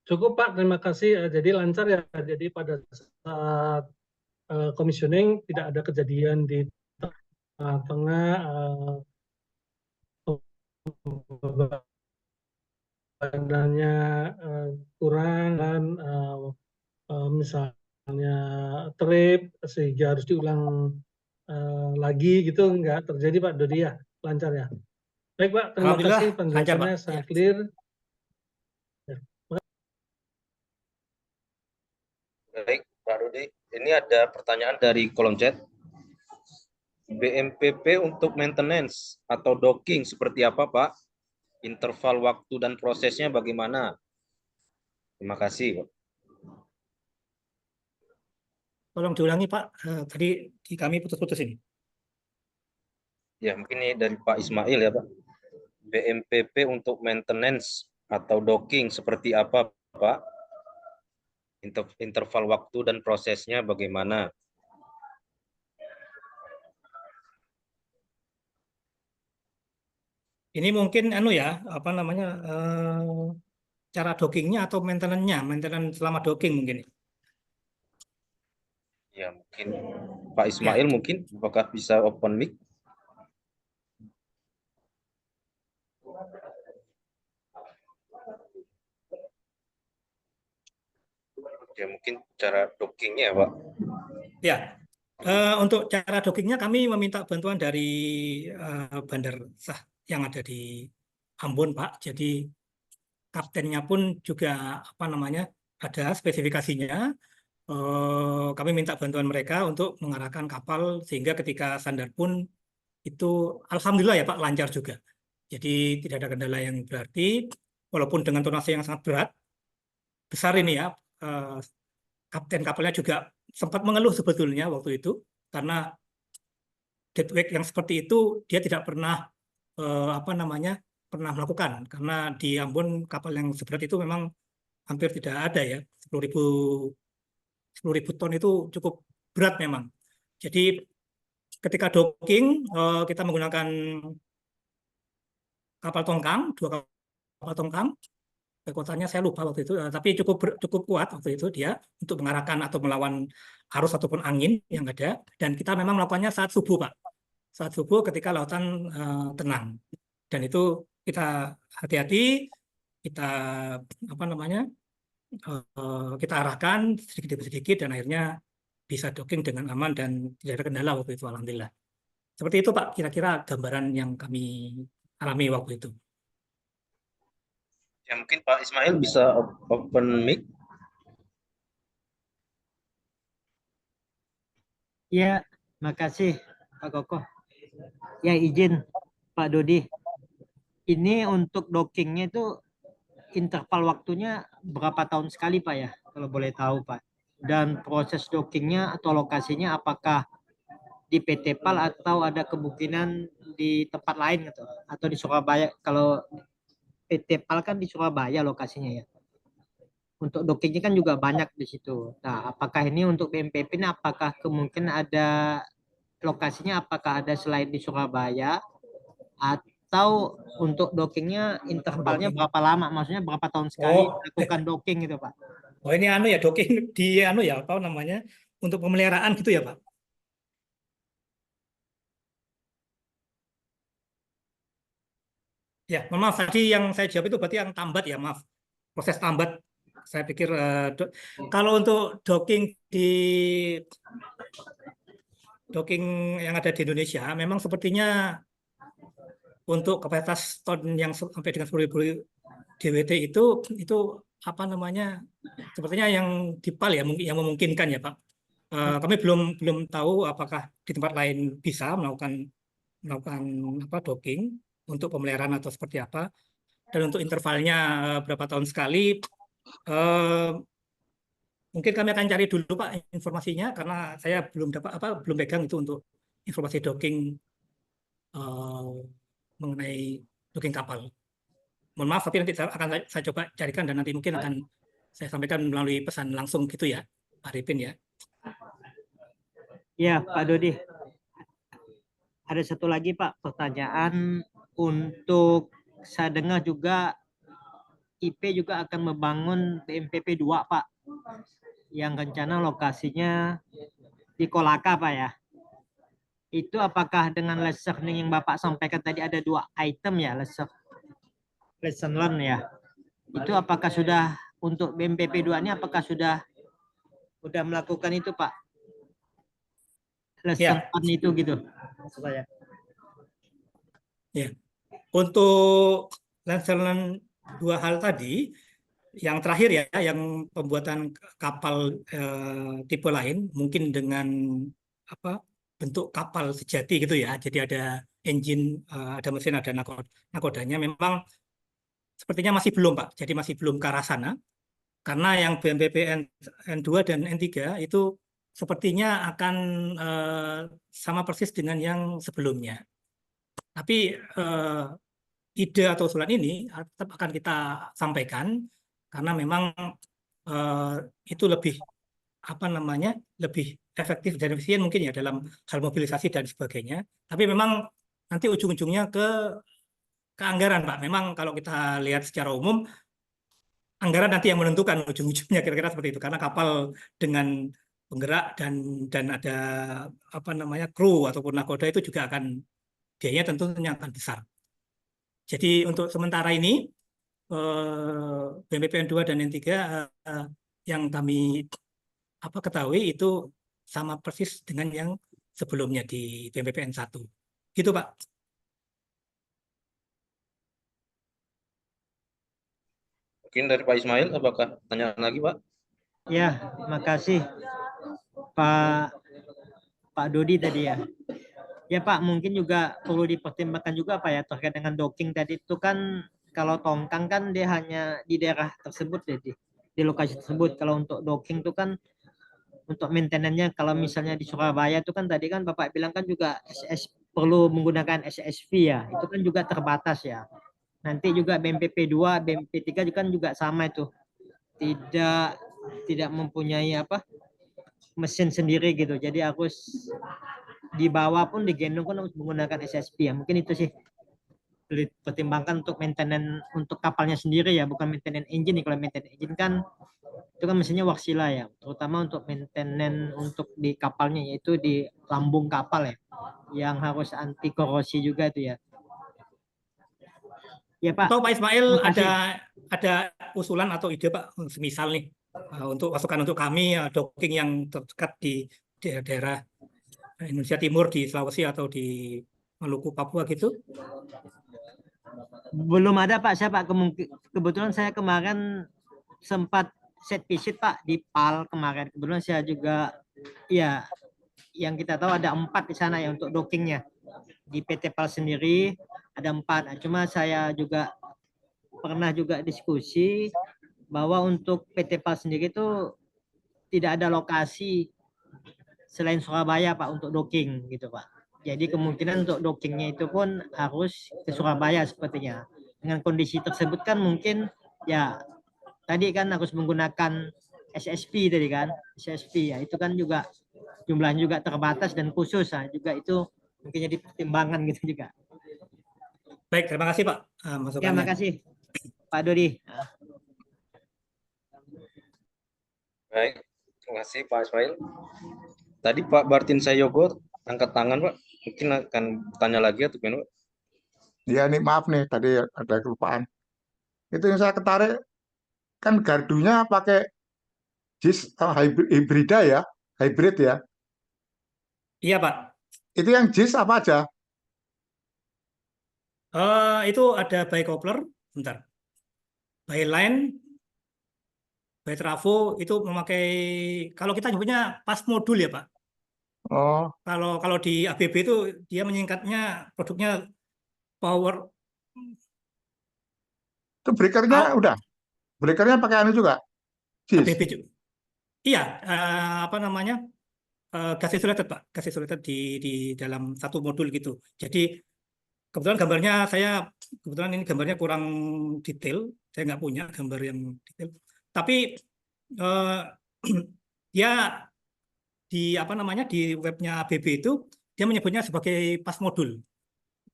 Cukup Pak, terima kasih. Jadi lancar ya. Jadi pada saat commissioning tidak ada kejadian di tengah bebannya kurang dan misalnya trip sehingga harus diulang lagi gitu, enggak terjadi Pak Dodi ya, lancar ya. Baik Pak, terima kasih penjelasannya sangat clear. Baik, Pak Dodi. Ini ada pertanyaan dari kolom chat. BMPP untuk maintenance atau docking seperti apa, Pak? Interval waktu dan prosesnya bagaimana? Terima kasih, Pak. Tolong diulangi, Pak. Tadi di kami putus-putus ini. Ya, mungkin ini dari Pak Ismail ya, Pak. BMPP untuk maintenance atau docking seperti apa, Pak? Interval waktu dan prosesnya bagaimana? Ini mungkin apa namanya, cara dockingnya atau maintenance selama docking mungkin. Ya, mungkin Pak Ismail mungkin apakah bisa open mic? Ya, mungkin cara dockingnya, Pak. Ya, untuk cara dockingnya kami meminta bantuan dari bandar sah yang ada di Ambon, Pak. Jadi kaptennya pun juga apa namanya ada spesifikasinya. Kami minta bantuan mereka untuk mengarahkan kapal sehingga ketika sandar pun itu alhamdulillah ya Pak lancar juga. Jadi tidak ada kendala yang berarti, walaupun dengan tonase yang sangat berat besar ini ya. Kapten kapalnya juga sempat mengeluh sebetulnya waktu itu karena deadweight yang seperti itu dia tidak pernah apa namanya pernah melakukan, karena di Ambon kapal yang seberat itu memang hampir tidak ada ya. 10.000 ton itu cukup berat memang. Jadi ketika docking kita menggunakan kapal tongkang, 2 kapal tongkang. Kekuatannya saya lupa waktu itu, tapi cukup kuat waktu itu dia untuk mengarahkan atau melawan arus ataupun angin yang ada. Dan kita memang melakukannya saat subuh, Pak. Saat subuh ketika lautan tenang. Dan itu kita hati-hati, kita apa namanya, kita arahkan sedikit demi sedikit dan akhirnya bisa docking dengan aman dan tidak ada kendala waktu itu, alhamdulillah. Seperti itu, Pak, kira-kira gambaran yang kami alami waktu itu. Ya, mungkin Pak Ismail bisa open mic. Ya, makasih Pak Koko. Ya, izin Pak Dodi. Ini untuk dockingnya itu interval waktunya berapa tahun sekali Pak ya, kalau boleh tahu Pak? Dan proses dockingnya atau lokasinya apakah di PT PAL atau ada kemungkinan di tempat lain gitu atau di Surabaya. Kalau PT PAL kan di Surabaya lokasinya ya. Untuk dockingnya kan juga banyak di situ. Nah, apakah ini untuk BMPP ini apakah kemungkinan ada lokasinya apakah ada selain di Surabaya atau untuk dockingnya intervalnya Docking. berapa lama? Maksudnya berapa tahun sekali Oh, lakukan docking gitu Pak? oh ini anu ya docking di anu ya apa namanya untuk pemeliharaan gitu ya Pak? Ya, mohon maaf tadi yang saya jawab itu berarti yang tambat ya, maaf. Proses tambat. Saya pikir kalau untuk docking yang ada di Indonesia memang sepertinya untuk kapasitas ton yang sampai dengan 10.000 DWT itu apa namanya sepertinya yang di PAL ya mungkin yang memungkinkan ya Pak. Kami belum tahu apakah di tempat lain bisa melakukan apa docking untuk pemeliharaan atau seperti apa. Dan untuk intervalnya berapa tahun sekali, eh, mungkin kami akan cari dulu Pak informasinya karena saya belum dapat belum pegang itu untuk informasi docking eh, mengenai docking kapal. Mohon maaf tapi nanti saya coba carikan dan nanti mungkin akan saya sampaikan melalui pesan langsung gitu ya, Pak Arifin ya. Ya, Pak Dodi. Ada satu lagi Pak pertanyaan untuk saya dengar juga IP juga akan membangun BMPP 2 Pak yang rencana lokasinya di Kolaka Pak ya. Itu apakah dengan learning yang Bapak sampaikan tadi ada 2 item ya lesson learn ya. Itu apakah sudah untuk BMPP 2 ini apakah sudah melakukan itu Pak? Lesson Ya, learn itu gitu. Supaya. ya. Untuk lesson dua hal tadi, yang terakhir ya, yang pembuatan kapal tipe lain, mungkin dengan apa bentuk kapal sejati gitu ya. Jadi ada engine, ada mesin, ada nakodanya. Memang sepertinya masih belum Pak. Jadi masih belum ke arah sana. Karena yang BNPB N2 dan N3 itu sepertinya akan sama persis dengan yang sebelumnya. Tapi ide atau usulan ini tetap akan kita sampaikan karena memang eh, itu lebih apa namanya lebih efektif dan efisien mungkin ya dalam hal mobilisasi dan sebagainya. Tapi memang nanti ujung-ujungnya ke anggaran Pak. Memang kalau kita lihat secara umum anggaran nanti yang menentukan ujung-ujungnya kira-kira seperti itu karena kapal dengan penggerak dan ada apa namanya kru ataupun nakoda itu juga akan biayanya tentunya akan besar. Jadi untuk sementara ini BMPPN 2 dan N3 yang kami ketahui itu sama persis dengan yang sebelumnya di BMPPN 1. Gitu Pak. Mungkin dari Pak Ismail, apakah tanya lagi Pak? Ya, terima kasih Pak Dodi tadi ya. Ya Pak, mungkin juga perlu dipertimbangkan juga Pak ya terkait dengan docking tadi itu kan kalau tongkang kan dia hanya di daerah tersebut jadi di lokasi tersebut. Kalau untuk docking itu kan untuk maintenance-nya kalau misalnya di Surabaya itu kan tadi kan Bapak bilang kan juga perlu menggunakan SSV ya. Itu kan juga terbatas ya. Nanti juga BMPP 2, BMP 3 kan juga sama itu. Tidak mempunyai mesin sendiri gitu. Jadi harus di bawah pun digendong pun harus menggunakan SSP ya. Mungkin itu sih dipertimbangkan untuk maintenance untuk kapalnya sendiri ya, bukan maintenance engine nih. Kalau maintenance engine kan itu kan mesinnya Wärtsilä ya, terutama untuk maintenance untuk di kapalnya yaitu di lambung kapal ya, yang harus anti korosi juga itu ya. Ya Pak, Atau Pak Ismail makasih. ada usulan atau ide Pak, semisal nih untuk masukan untuk kami docking yang terdekat di daerah Indonesia Timur di Sulawesi atau di Maluku Papua gitu. Belum ada Pak, saya Pak kebetulan saya kemarin sempat set visit Pak di PAL kemarin. Kebetulan saya juga ya yang kita tahu ada 4 di sana ya untuk dockingnya. Di PT PAL sendiri ada 4. Cuma saya juga pernah juga diskusi bahwa untuk PT PAL sendiri itu tidak ada lokasi selain Surabaya Pak untuk docking gitu Pak. Jadi kemungkinan untuk dockingnya itu pun harus ke Surabaya sepertinya. Dengan kondisi tersebut kan mungkin ya tadi kan harus menggunakan SSP tadi kan, SSP ya itu kan juga jumlahnya juga terbatas dan khusus juga itu mungkin jadi pertimbangan gitu juga. Baik, terima kasih Pak Ya, masukannya. makasih Pak Dodi. Baik, terima kasih Pak Ismail. Tadi Pak Bartin Sayogo angkat tangan Pak. Mungkin akan tanya lagi atau gimana Pak? Ya, ini maaf nih, tadi ada kelupaan. Itu yang saya ketarik, kan gardunya pakai JIS hibrida ya, hybrid ya. Iya Pak. Itu yang JIS apa aja? Itu ada by coupler, bentar. By line, by trafo itu memakai, kalau kita nyebutnya pas modul ya Pak. Oh, Kalau di ABB itu dia menyingkatnya produknya power itu breakernya out udah. Breakernya pakai anu juga, JIS. ABB juga. Iya, apa namanya? Gas insulated Pak, gas insulated di dalam satu modul gitu. Jadi kebetulan kebetulan ini gambarnya kurang detail, saya nggak punya gambar yang detail. Tapi eh, dia di apa namanya di webnya ABB itu dia menyebutnya sebagai pas modul.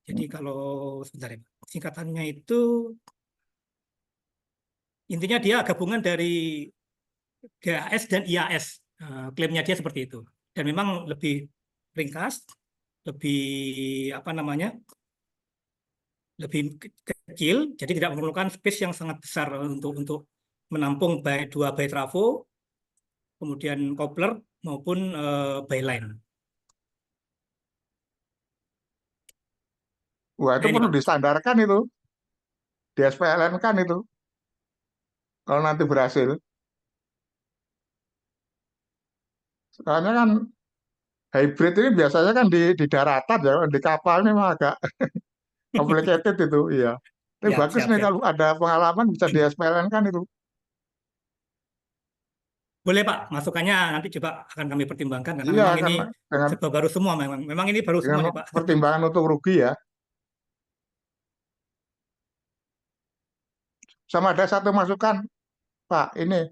Jadi kalau sebentar ya, Pak. Singkatannya itu intinya dia gabungan dari GAS dan IAS. Klaimnya dia seperti itu. Dan memang lebih ringkas, lebih apa namanya, lebih kecil, jadi tidak memerlukan space yang sangat besar untuk menampung dua bay trafo, kemudian coupler maupun byline. Wah, Nah itu ini perlu Pak. distandarkan itu, di SPLN kan itu, kalau nanti berhasil. Soalnya kan hybrid ini biasanya kan di daratan ya, di kapal ini mah agak complicated itu, iya. Tapi Siap, bagus siap, nih siap. kalau ada pengalaman bisa di SPLN kan itu. Boleh Pak, masukannya nanti coba akan kami pertimbangkan karena Iya, memang ini karena dengan serba baru semua memang ini baru semua nih Pak. pertimbangan untuk rugi ya. Sama ada satu masukan, Pak, ini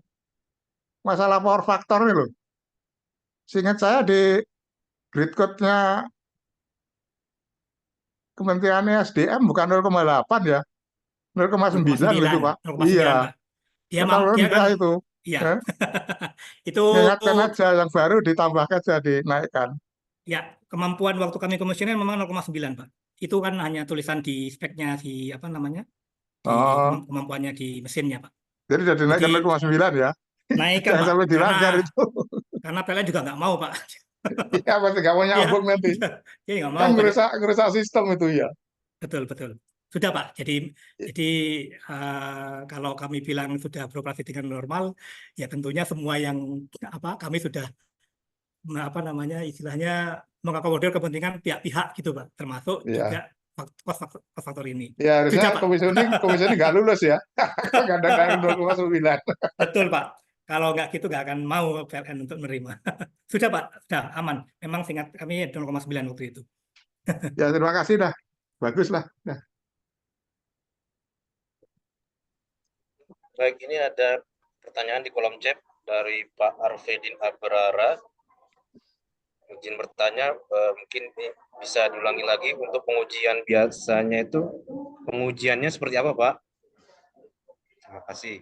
masalah power factor ini loh. Seingat saya di grid code-nya Kementerian SDM bukan 0,8 ya, 0,9 loh 0,9, itu Pak. 0,9 Iya, Pak. terlalu Dia kan rendah itu. iya. Ya. Itu Mengingatkan aja yang baru ditambahkan saja dinaikkan. ya kemampuan waktu kami komisioner memang 0,9 Pak. Itu kan hanya tulisan di speknya si apa namanya? Di Oh, kemampuannya di mesinnya Pak. jadi sudah Jadi dinaikkan 0,9 ya. naikkan Jangan Pak sampai karena dilanggar itu. PLN juga nggak mau Pak. Iya, pasti nggak mau Iya, nyambung nanti. dia nggak Kan mau Pak. ngerusak sistem itu ya. Betul, betul. Sudah Pak. Jadi kalau kami bilang sudah beroperasi dengan normal, ya tentunya semua yang apa kami sudah apa namanya istilahnya mengakomodir kepentingan pihak-pihak gitu Pak, termasuk juga Iya. faktor ini. Ya harusnya Sudah Pak. komisi ini nggak lulus ya. Nggak ada 0,9. Betul Pak. Kalau nggak gitu nggak akan mau PLN untuk menerima. Sudah Pak, sudah aman. Memang singkat kami 0,9 waktu itu. Ya terima kasih dah. Bagus lah. Nah, Baik, ini ada pertanyaan di kolom chat dari Pak Arvedin Abrara. Izin bertanya, mungkin ini bisa diulangi lagi untuk pengujian biasanya itu pengujiannya seperti apa Pak? Terima kasih.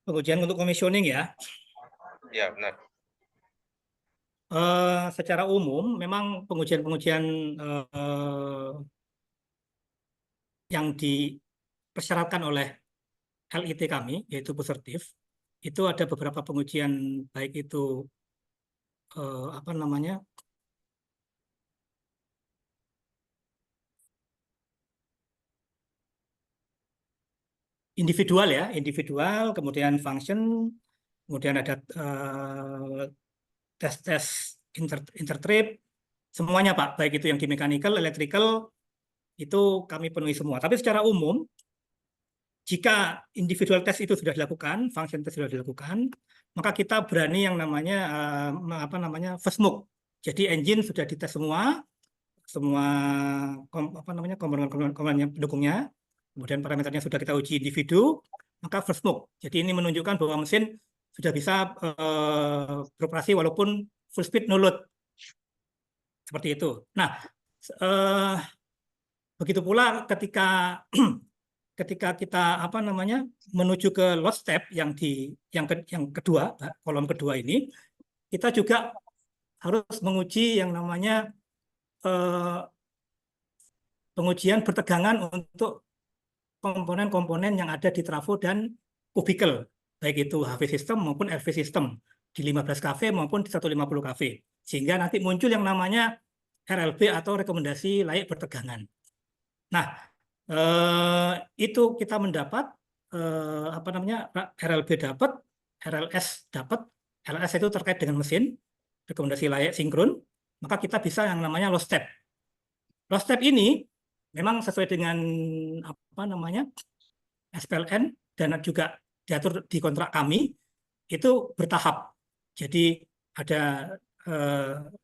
Pengujian untuk commissioning ya. Ya benar. Secara umum memang pengujian-pengujian yang dipersyaratkan oleh LIT kami, yaitu Pusertif, itu ada beberapa pengujian baik itu apa namanya individual ya, individual, kemudian function, kemudian ada tes-tes intertrip, semuanya Pak, baik itu yang di mechanical, electrical, itu kami penuhi semua. Tapi secara umum, jika individual test itu sudah dilakukan, function test sudah dilakukan, maka kita berani yang namanya first move. Jadi engine sudah dites semua komponen-komponen pendukungnya, kemudian parameternya sudah kita uji individu, maka first move. Jadi ini menunjukkan bahwa mesin sudah bisa beroperasi walaupun full speed no load. Seperti itu. Nah, begitu pula ketika kita menuju ke load step yang kedua, kolom kedua ini, kita juga harus menguji yang namanya pengujian bertegangan untuk komponen-komponen yang ada di trafo dan kubikel, baik itu HV system maupun RV system di 15 kV maupun di 150 kV, sehingga nanti muncul yang namanya RLB atau rekomendasi layak bertegangan. Nah, itu kita mendapat RLB dapat, RLS dapat. RLS itu terkait dengan mesin, rekomendasi layak sinkron, maka kita bisa yang namanya load step. Load step ini memang sesuai dengan SPLN dan juga diatur di kontrak kami itu bertahap. Jadi ada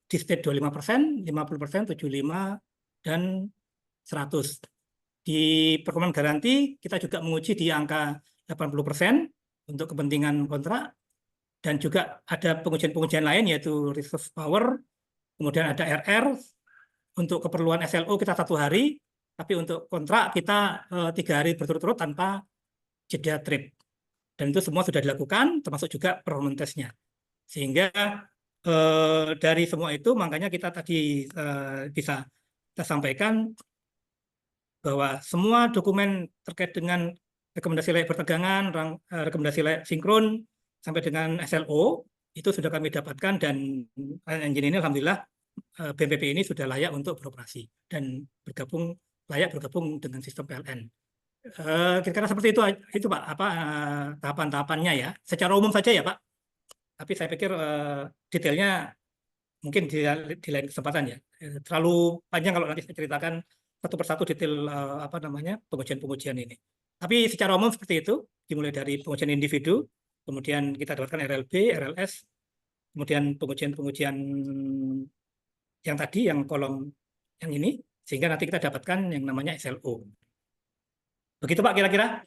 di state 25%, 50%, 75%, dan 100%. Di performa garanti kita juga menguji di angka 80% untuk kepentingan kontrak, dan juga ada pengujian-pengujian lain yaitu reserve power, kemudian ada RR, untuk keperluan SLO kita 1 hari, tapi untuk kontrak kita 3 hari berturut-turut tanpa jeda trip. Dan itu semua sudah dilakukan, termasuk juga performance test-nya. Sehingga dari semua itu makanya kita tadi bisa kita sampaikan bahwa semua dokumen terkait dengan rekomendasi layak bertegangan, rekomendasi layak sinkron, sampai dengan SLO, itu sudah kami dapatkan, dan engine ini alhamdulillah BMPP ini sudah layak untuk beroperasi dan layak bergabung dengan sistem PLN. Kira-kira seperti itu Pak, tahapan-tahapannya ya, secara umum saja ya Pak. Tapi saya pikir detailnya mungkin di lain kesempatan ya. Terlalu panjang kalau nanti saya ceritakan satu persatu detail pengujian-pengujian ini. Tapi secara umum seperti itu, dimulai dari pengujian individu, kemudian kita dapatkan RLB, RLS, kemudian pengujian-pengujian yang tadi, yang kolom yang ini, sehingga nanti kita dapatkan yang namanya SLO. Begitu Pak kira-kira?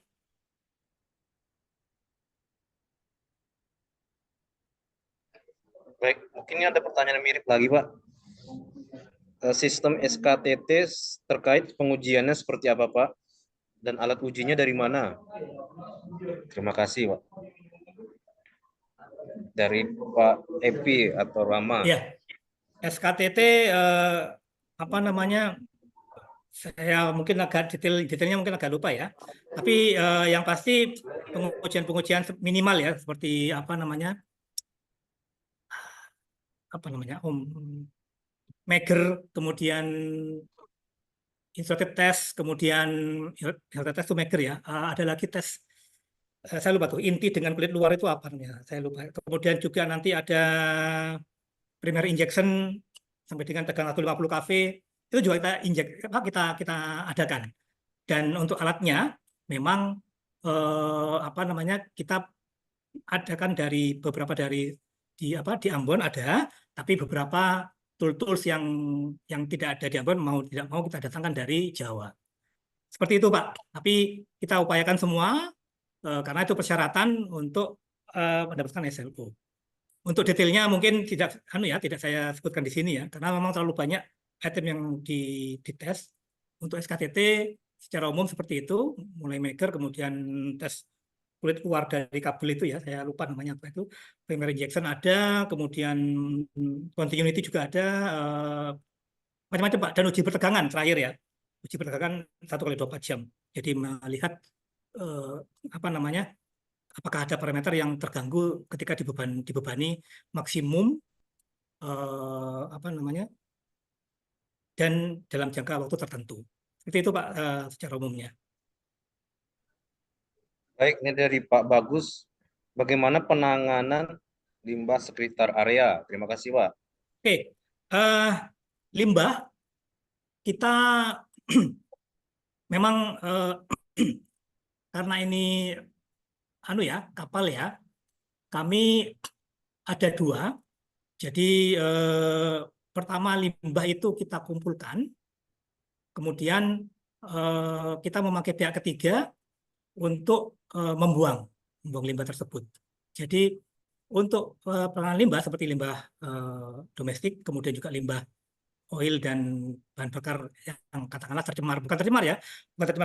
Baik, mungkin ini ada pertanyaan yang mirip lagi Pak. Sistem SKTT terkait pengujiannya seperti apa Pak? Dan alat ujinya dari mana? Terima kasih Pak. Dari Pak Epi atau Rama. Ya, SKTT saya mungkin agak detailnya mungkin agak lupa ya. Tapi yang pasti pengujian minimal ya, seperti Mager, kemudian inserted test, kemudian inserted test itu Mager ya. Ada lagi tes, saya lupa tuh, inti dengan kulit luar itu apa namanya, saya lupa. Kemudian juga nanti ada primary injection sampai dengan tegangan 150 kV, itu juga kita adakan. Dan untuk alatnya memang kita adakan dari beberapa di Ambon ada, tapi beberapa tools yang tidak ada di Ambon tidak mau kita datangkan dari Jawa. Seperti itu Pak. Tapi kita upayakan semua karena itu persyaratan untuk mendapatkan SLO. Untuk detailnya mungkin tidak saya sebutkan di sini ya, karena memang terlalu banyak item yang dites. Untuk SKTT secara umum seperti itu, mulai Mager, kemudian tes kulit keluar dari kabel itu ya, saya lupa namanya apa itu, primary injection ada, kemudian continuity juga ada, macam-macam Pak, dan uji bertegangan terakhir ya, uji bertegangan 1x24 jam. Jadi melihat apakah ada parameter yang terganggu ketika dibebani maksimum dan dalam jangka waktu tertentu. Seperti itu Pak secara umumnya. Baik, ini dari Pak Bagus. Bagaimana penanganan limbah sekitar area? Terima kasih Pak. Oke, limbah kita memang karena ini kapal ya, kami ada dua. Jadi pertama limbah itu kita kumpulkan, kemudian kita memakai pihak ketiga untuk membuang limbah tersebut. Jadi untuk penanganan limbah seperti limbah domestik, kemudian juga limbah oil dan bahan bakar yang katakanlah bukan tercemar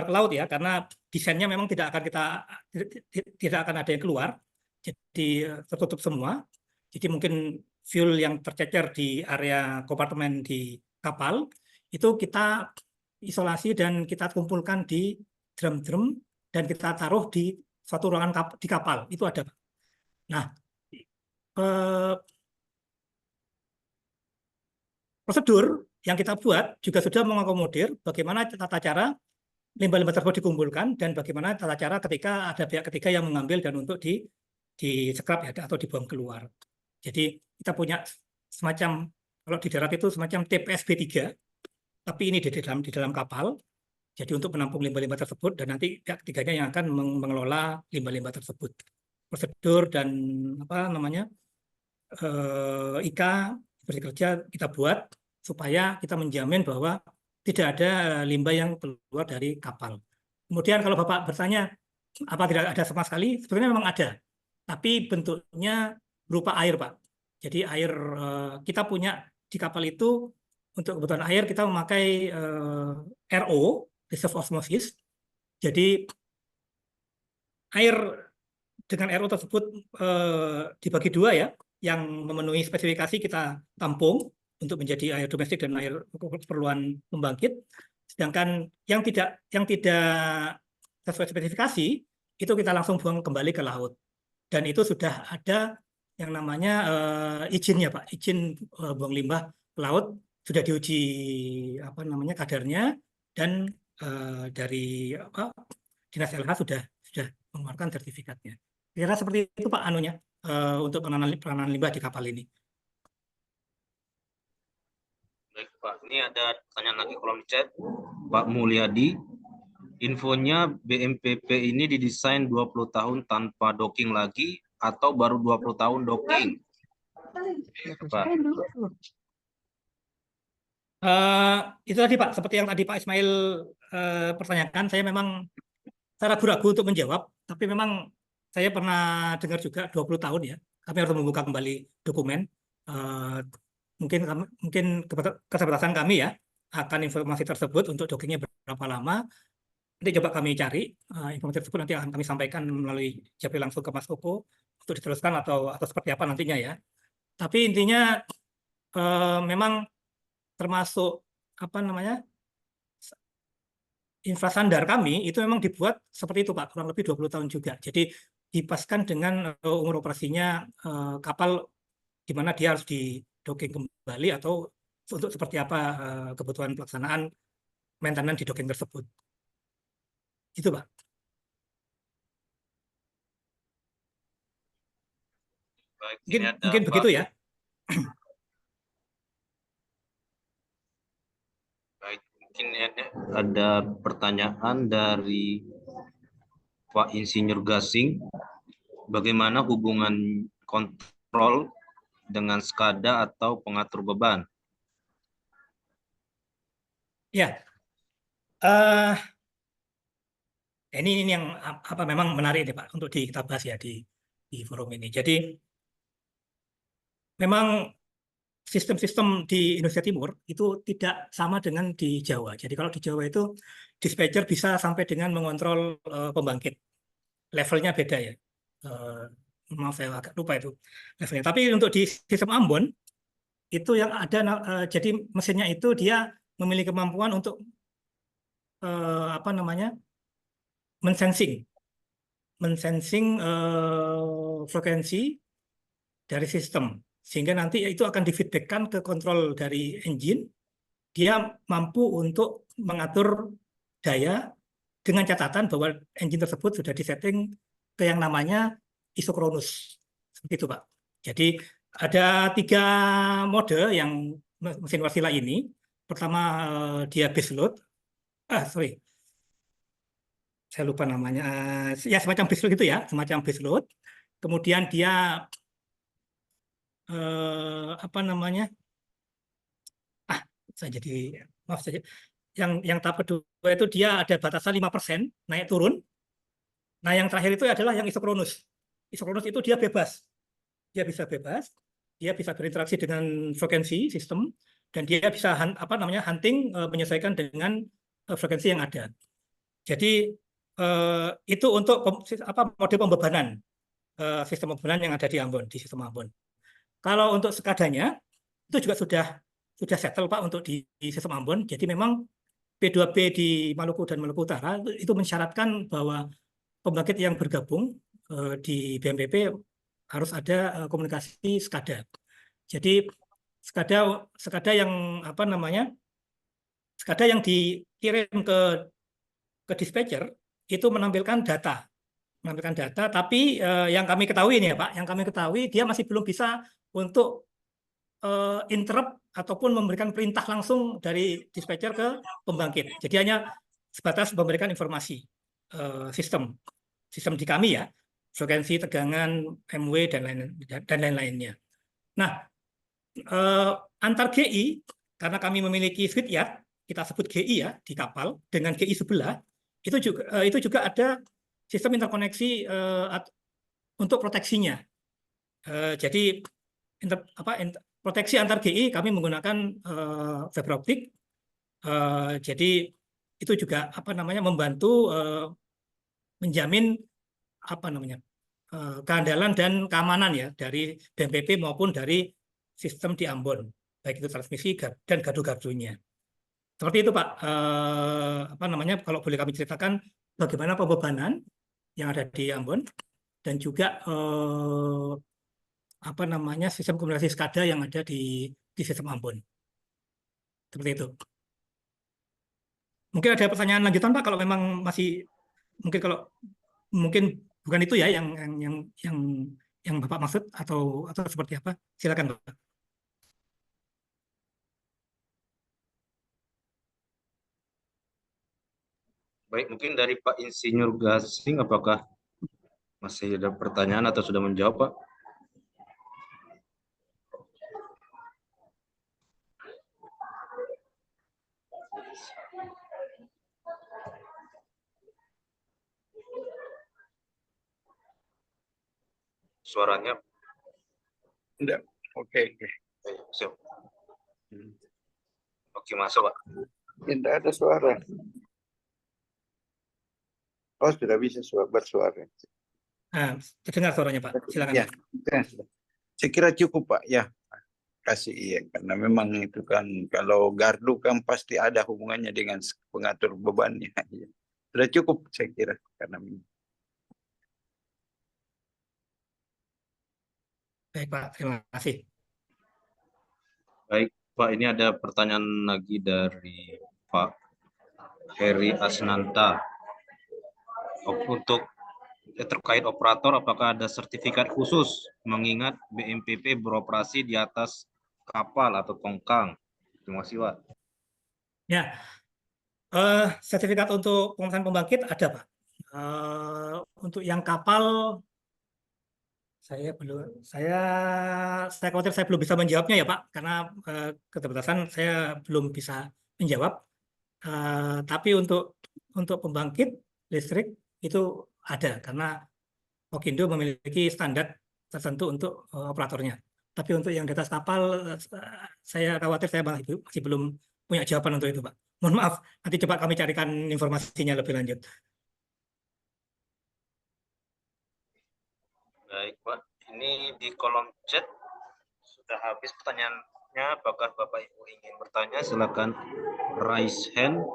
ke laut ya, karena desainnya memang tidak akan ada yang keluar, jadi tertutup semua. Jadi mungkin fuel yang tercecer di area kompartemen di kapal itu kita isolasi dan kita kumpulkan di drum-drum dan kita taruh di suatu ruangan di kapal, itu ada. Nah, prosedur yang kita buat juga sudah mengakomodir bagaimana tata cara limbah-limbah tersebut dikumpulkan dan bagaimana tata cara ketika ada pihak ketiga yang mengambil dan untuk di-scrap ya, atau dibuang keluar. Jadi kita punya semacam, kalau di darat itu semacam TPS B3, tapi ini di dalam kapal. Jadi untuk menampung limbah-limbah tersebut dan nanti pihak ketiganya yang akan mengelola limbah-limbah tersebut. Prosedur dan IKA bekerja kita buat supaya kita menjamin bahwa tidak ada limbah yang keluar dari kapal. Kemudian kalau Bapak bertanya apa tidak ada sama sekali, sebenarnya memang ada, tapi bentuknya berupa air, Pak. Jadi air kita punya di kapal itu untuk kebutuhan air kita memakai RO, reserve osmosis. Jadi air dengan RO tersebut dibagi dua ya, yang memenuhi spesifikasi kita tampung untuk menjadi air domestik dan air keperluan pembangkit. Sedangkan yang tidak sesuai spesifikasi itu kita langsung buang kembali ke laut. Dan itu sudah ada yang namanya izinnya, Pak. Izin buang limbah ke laut sudah diuji kadarnya dan dari Dinas LH sudah mengeluarkan sertifikatnya. Kira seperti itu Pak untuk penanganan limbah di kapal ini. Baik Pak, ini ada pertanyaan lagi kolom chat. Pak Mulyadi, infonya BMPP ini didesain 20 tahun tanpa docking lagi atau baru 20 tahun docking? Pak. Itu tadi Pak, seperti yang tadi Pak Ismail pertanyakan, saya memang ragu-ragu untuk menjawab, tapi memang saya pernah dengar juga 20 tahun ya. Kami harus membuka kembali dokumen. Mungkin keterbatasan kami ya akan informasi tersebut untuk dockingnya berapa lama. Nanti coba kami cari informasi tersebut, nanti akan kami sampaikan melalui japri langsung ke Mas Koko untuk diteruskan atau seperti apa nantinya ya. Tapi intinya memang termasuk infrastandar kami itu memang dibuat seperti itu Pak, kurang lebih 20 tahun juga. Jadi dipaskan dengan umur operasinya kapal di mana dia harus di-docking kembali atau untuk seperti apa kebutuhan pelaksanaan maintenance di docking tersebut. Itu Pak. Baik, mungkin begitu ya. Baik, mungkin ada pertanyaan dari Pak Insinyur Gasing. Bagaimana hubungan kontrol dengan SCADA atau pengatur beban? Ya, ini yang memang menarik nih Pak untuk kita bahas ya di forum ini. Jadi memang sistem-sistem di Indonesia Timur itu tidak sama dengan di Jawa. Jadi kalau di Jawa itu dispatcher bisa sampai dengan mengontrol pembangkit. Levelnya beda ya. Maaf saya agak lupa itu levelnya. Tapi untuk di sistem Ambon itu yang ada jadi mesinnya itu dia memiliki kemampuan untuk mensensing frekuensi dari sistem, sehingga nanti itu akan difeedbackkan ke kontrol dari engine. Dia mampu untuk mengatur daya dengan catatan bahwa engine tersebut sudah disetting ke yang namanya isokronus. Seperti itu, Pak. Jadi ada 3 mode yang mesin Wärtsilä ini. Pertama dia base load. saya lupa namanya, ya semacam baseload gitu ya, semacam baseload. Kemudian dia apa namanya? Saya jadi maaf saja. Yang tahap kedua itu dia ada batasan 5% naik turun. Nah, yang terakhir itu adalah yang isokronus. Isokronus itu dia bebas. Dia bisa bebas, dia bisa berinteraksi dengan frekuensi sistem, dan dia bisa apa namanya hunting, menyesuaikan dengan frekuensi yang ada. Jadi itu untuk apa mode pembebanan, sistem pembebanan yang ada di Ambon, di sistem Ambon. Kalau untuk sekadanya itu juga sudah settle Pak untuk di sistem Ambon. Jadi memang P2P di Maluku dan Maluku Utara itu mensyaratkan bahwa pembangkit yang bergabung di BMPP harus ada komunikasi SCADA. Jadi SCADA yang apa namanya, SCADA yang dikirim ke dispatcher itu menampilkan data, tapi yang kami ketahui ini ya Pak, yang kami ketahui dia masih belum bisa untuk interrupt ataupun memberikan perintah langsung dari dispatcher ke pembangkit. Jadi hanya sebatas memberikan informasi sistem di kami ya, frekuensi, tegangan, MW dan lain-lainnya. Nah, antar GI, karena kami memiliki switchyard, kita sebut GI ya di kapal, dengan GI sebelah itu juga ada sistem interkoneksi untuk proteksinya. Jadi proteksi antar GI kami menggunakan fiber optik. Jadi itu juga apa namanya membantu menjamin apa namanya keandalan dan keamanan ya dari BMPP maupun dari sistem di Ambon, baik itu transmisi dan gardu-gardunya. Seperti itu Pak. Apa namanya kalau boleh kami ceritakan bagaimana pembebanan yang ada di Ambon dan juga apa namanya sistem komunikasi SCADA yang ada di sistem Ambon. Seperti itu. Mungkin ada pertanyaan lanjutan Pak kalau memang masih mungkin bukan itu ya yang Bapak maksud atau seperti apa? Silakan Bapak. Baik, mungkin dari Pak Insinyur Gasing, apakah masih ada pertanyaan atau sudah menjawab, Pak? Suaranya? Enggak. Oke. Siap. Oke, masuk, Pak. Tidak ada suara. Oh, sudah bisa bersuara. Terdengar suaranya Pak. Silakan. Ya, saya kira cukup Pak. Ya, kasih iya. Karena memang itu kan kalau gardu kan pasti ada hubungannya dengan pengatur bebannya. Sudah cukup saya kira. Karena Baik Pak, terima kasih. Baik, Pak, ini ada pertanyaan lagi dari Pak Heri Asnanta. Untuk terkait operator, apakah ada sertifikat khusus mengingat BMPP beroperasi di atas kapal atau tongkang? Terima kasih, Pak. Ya, sertifikat untuk penguasaan pembangkit ada Pak. Untuk yang kapal saya khawatir saya belum bisa menjawabnya ya Pak, karena keterbatasan saya belum bisa menjawab. Tapi untuk pembangkit listrik itu ada karena Okindo memiliki standar tertentu untuk operatornya. Tapi untuk yang di atas kapal, saya khawatir saya masih belum punya jawaban untuk itu, Pak. Mohon maaf, nanti coba kami carikan informasinya lebih lanjut. Baik, Pak. Ini di kolom chat sudah habis pertanyaannya. Apakah Bapak Ibu ingin bertanya? Silakan raise hand.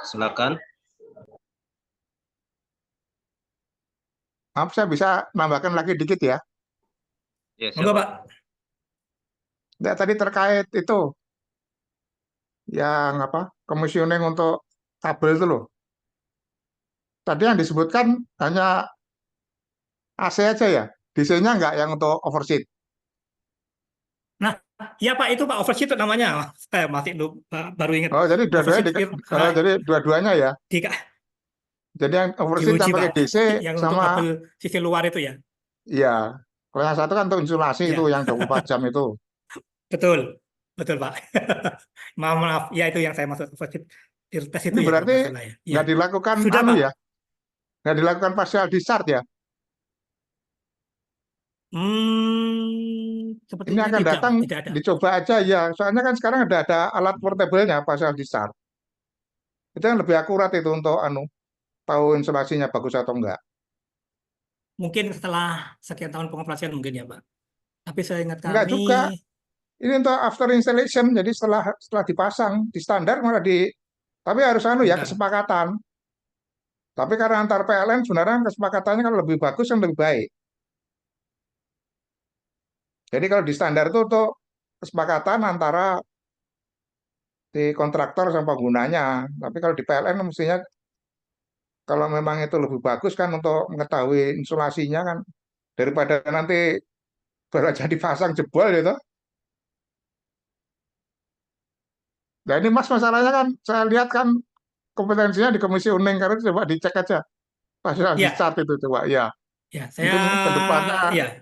Silakan. Maaf, saya bisa nambahkan lagi dikit ya. Ya, Monggo, Pak. Ya, tadi terkait itu yang apa commissioning untuk kabel itu loh. Tadi yang disebutkan hanya AC aja ya, DC-nya nggak yang untuk overseat. Nah, iya Pak, itu Pak oversheet namanya. Saya masih baru ingat. Oh, jadi dua-duanya jadi jadi dua-duanya ya. Jadi yang overseat diuji yang pakai Pak, DC yang untuk sama kabel sisi luar itu ya. ya. Kalau yang satu kan untuk insulasi itu Ya, yang 24 jam itu. betul. Betul, Pak. Maaf, maaf. Ya, itu yang saya maksud overseat tes itu Ini ya kalau berarti nggak salah ya. Ya, nggak dilakukan sudah, anu Pak. ya, nggak dilakukan partial discharge ya. Ini Sepertinya akan tidak, datang Pak. Tidak ada. dicoba aja ya. Soalnya kan sekarang ada alat portable-nya partial discharge. Itu yang lebih akurat itu untuk anu tahu insulasinya bagus atau enggak. Mungkin setelah sekian tahun pengoperasian mungkin ya, Pak. Tapi saya ingat Enggak kami, juga. Ini untuk after installation. Jadi setelah dipasang di standar malah tapi harus anu ya bentar. kesepakatan. Tapi karena antar PLN sebenarnya kesepakatannya kan lebih bagus dan lebih baik. Jadi kalau di standar itu untuk kesepakatan antara si kontraktor sama penggunanya. Tapi kalau di PLN mestinya kalau memang itu lebih bagus kan untuk mengetahui insulasinya kan daripada nanti baru aja dipasang jebol gitu. Nah ini Mas masalahnya kan saya lihat kan kompetensinya di Komisi Uning karena coba dicek aja hasil di Ya, chart itu coba ya. ya, Mungkin ke depannya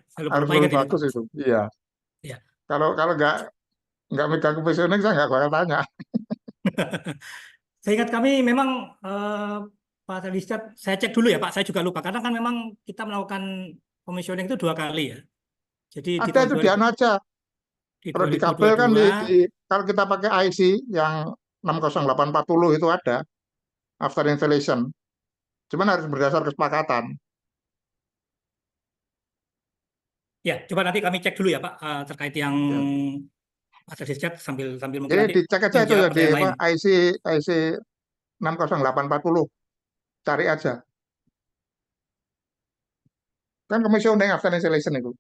saya lupa harus lupa lebih ingat itu, Pak. bagus itu. Iya. Ya. Kalau nggak megang Komisi Uning saya nggak bakal tanya. Saya ingat kami memang Pak Richard, saya cek dulu ya, Pak. Saya juga lupa karena kan memang kita melakukan commissioning itu 2 kali ya. Jadi di Ada tahun itu di anu aja. di Kalau di kabel kan 2022, kalau kita pakai IC yang 60840 itu ada after installation. Cuman harus berdasar kesepakatan. ya coba nanti kami cek dulu ya, Pak, terkait yang Ya. Pak Richard sambil sambil mungkin Jadi nanti dicek aja itu menjawab ya di pertanyaan lain. IC 60840. Cari aja. Kan commissioning after installation itu.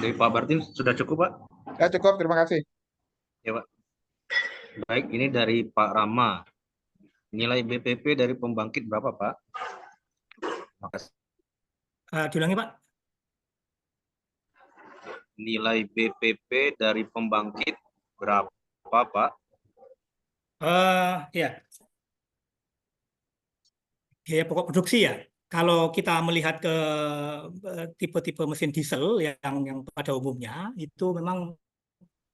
Dari Pak Martin sudah cukup, Pak? Ya cukup, terima kasih. Ya, Pak. Baik, ini dari Pak Rama. Nilai BPP dari pembangkit berapa, Pak? Makasih. Diulangi, Pak. Nilai BPP dari pembangkit berapa, Pak? Ya, biaya pokok produksi ya. Kalau kita melihat ke tipe-tipe mesin diesel yang pada umumnya itu memang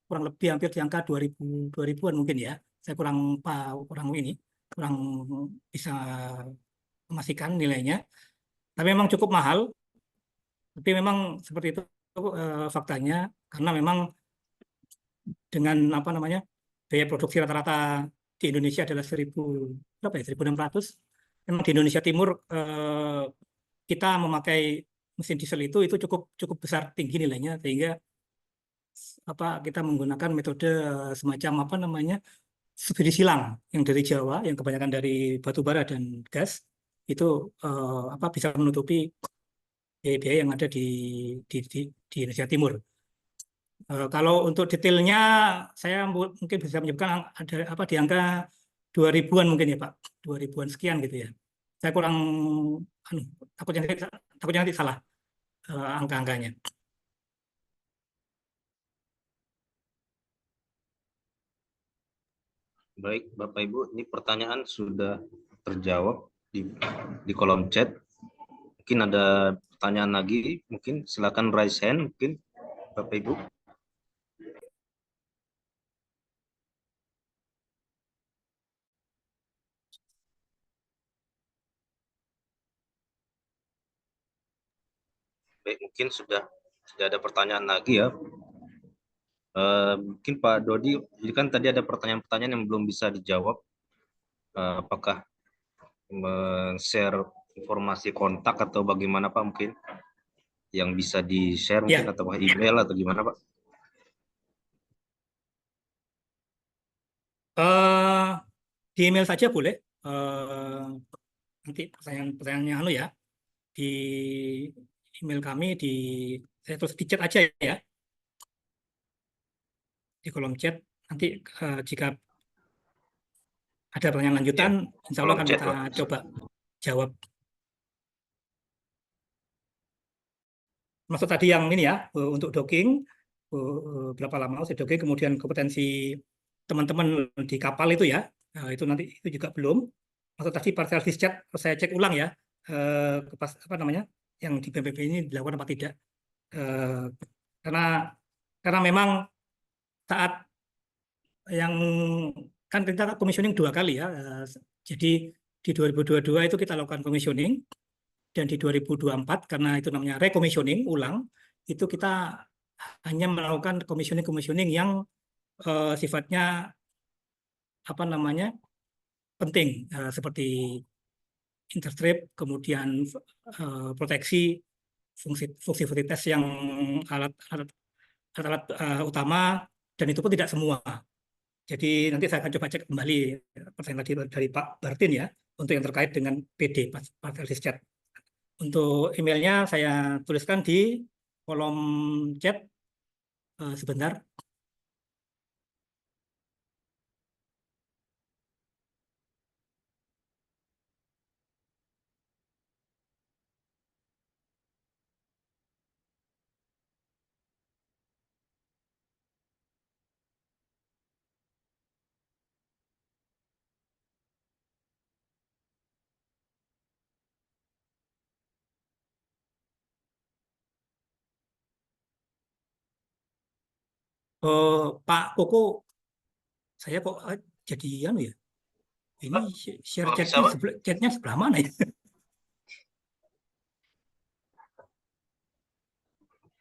kurang lebih hampir di angka 2000-an mungkin ya. Saya kurang bisa memastikan nilainya. Tapi memang cukup mahal. Tapi memang seperti itu faktanya karena memang dengan apa namanya biaya produksi rata-rata di Indonesia adalah 1.600. Memang di Indonesia Timur kita memakai mesin diesel itu cukup besar tinggi nilainya sehingga kita menggunakan metode semacam apa namanya subsidi silang yang dari Jawa yang kebanyakan dari batu bara dan gas itu bisa menutupi biaya-biaya yang ada di Indonesia Timur. Kalau untuk detailnya saya mungkin bisa menyebutkan ada di angka 2000-an mungkin ya Pak, 2000-an sekian gitu ya. Saya kurang takutnya nanti salah angka-angkanya. Baik, Bapak Ibu, ini pertanyaan sudah terjawab di kolom chat. Mungkin ada pertanyaan lagi, mungkin silakan raise hand, mungkin Bapak Ibu. Baik, mungkin sudah tidak ada pertanyaan lagi ya. Mungkin Pak Dodi, jadi kan tadi ada pertanyaan-pertanyaan yang belum bisa dijawab. Apakah share informasi kontak atau bagaimana Pak mungkin yang bisa di-share mungkin Ya. atau email atau gimana Pak? Di email saja boleh. Nanti pertanyaannya ya di email kami saya tulis di chat aja ya, di kolom chat. Nanti jika ada pertanyaan lanjutan, insya Allah akan kita coba jawab. Maksud tadi yang ini ya, untuk docking, berapa lama OCD, kemudian kompetensi teman-teman di kapal itu ya, itu nanti itu juga belum. Atau tadi partial discharge saya cek ulang ya, apa namanya, yang di BPP ini dilakukan apa tidak. Eh, karena memang saat yang kan kita commissioning 2 kali ya, jadi di 2022 itu kita lakukan commissioning, dan di 2024 karena itu namanya recommissioning ulang, itu kita hanya melakukan commissioning yang sifatnya apa namanya penting, seperti interstrip, kemudian proteksi, fungsi tes yang alat utama, dan itu pun tidak semua. Jadi nanti saya akan coba cek kembali pertanyaan tadi dari Pak Bartin ya, untuk yang terkait dengan PD, partial discharge. Untuk emailnya saya tuliskan di kolom chat, sebentar. Pak Koko, saya kok jadi anu ya, ini Pak, share kalau bisa chatnya Pak, sebelah mana ya?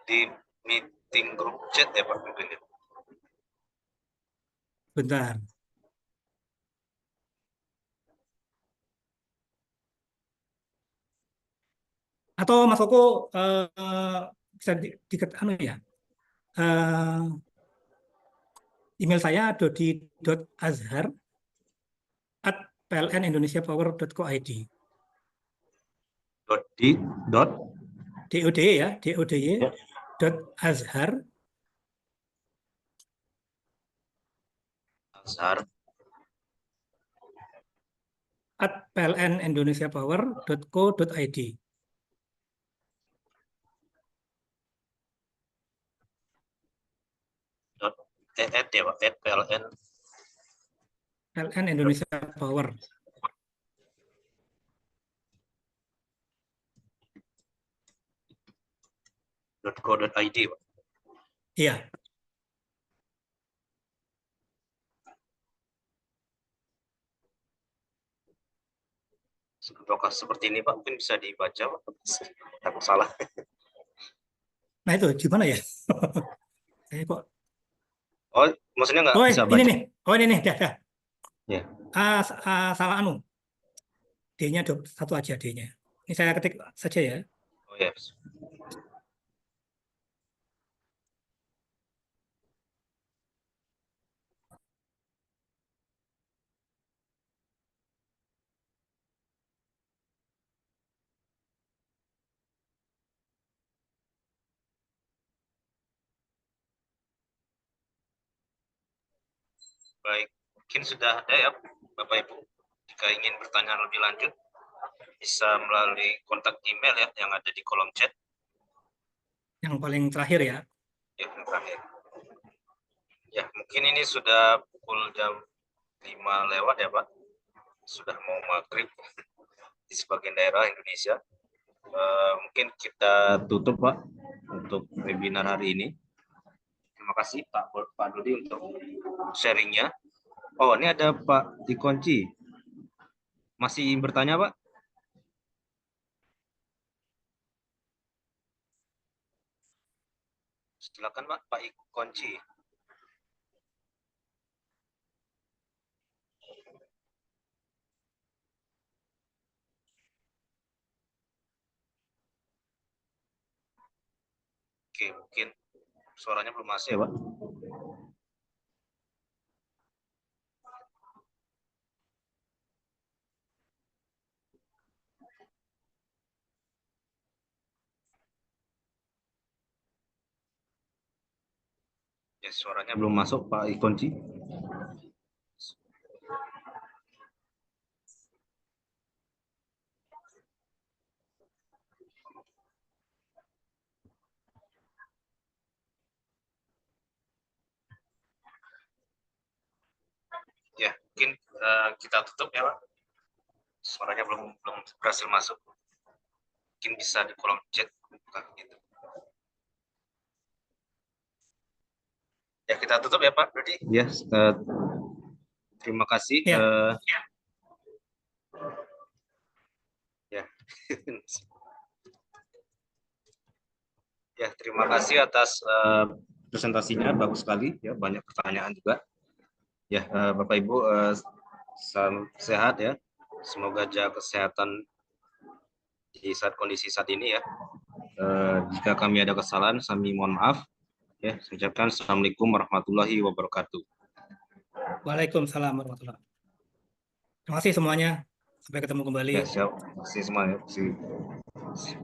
di meeting grup chat ya Pak mungkin ya. Bentar. Atau Mas Koko bisa anu ya, email saya dodi.azhar@plnindonesiapower.co.id. Di dot DOD ya, DODY ya, .azhar Azhar @plnindonesiapower.co.id. dot at ya Pak, at pln PLN Indonesia Power. .co.id Pak. Iya, Apakah seperti ini Pak? Mungkin bisa dibaca Pak. Takut salah. nah itu gimana ya? Saya kok, Oh, maksudnya nggak oh bisa ini baca? nih, dah. Ya. Salah anu, D-nya satu aja D-nya. Ini saya ketik saja ya. Oh ya. Baik, mungkin sudah ada ya Bapak Ibu. Jika ingin bertanya lebih lanjut, bisa melalui kontak email ya yang ada di kolom chat. Yang paling terakhir ya. Ya, yang terakhir. Ya, mungkin ini sudah pukul jam 5 lewat ya Pak. Sudah mau maghrib di sebagian daerah Indonesia. Mungkin kita tutup Pak untuk webinar hari ini. Terima kasih Pak Dodi untuk sharingnya. Oh, ini ada Pak Dikonci. Masih bertanya Pak? Silakan Pak, Pak Ikonci. Oke, mungkin suaranya belum masuk ya Pak. Ya, suaranya belum masuk Pak Ikonci. Ya, mungkin kita tutup ya, Pak. Suaranya belum berhasil masuk. Mungkin bisa di kolom chat gitu. Ya, kita tutup ya Pak Dodi. Ya, terima kasih. Ya. Ya. Ya, terima kasih atas presentasinya, bagus sekali ya, banyak pertanyaan juga. Ya, Bapak Ibu, salam sehat ya. Semoga jaga kesehatan di saat kondisi saat ini ya. Jika kami ada kesalahan, kami mohon maaf. Ya, saya ucapkan Assalamualaikum warahmatullahi wabarakatuh. Waalaikumsalam warahmatullahi wabarakatuh. Terima kasih semuanya. Sampai ketemu kembali. Ya, siap. Terima kasih semuanya. Terima kasih.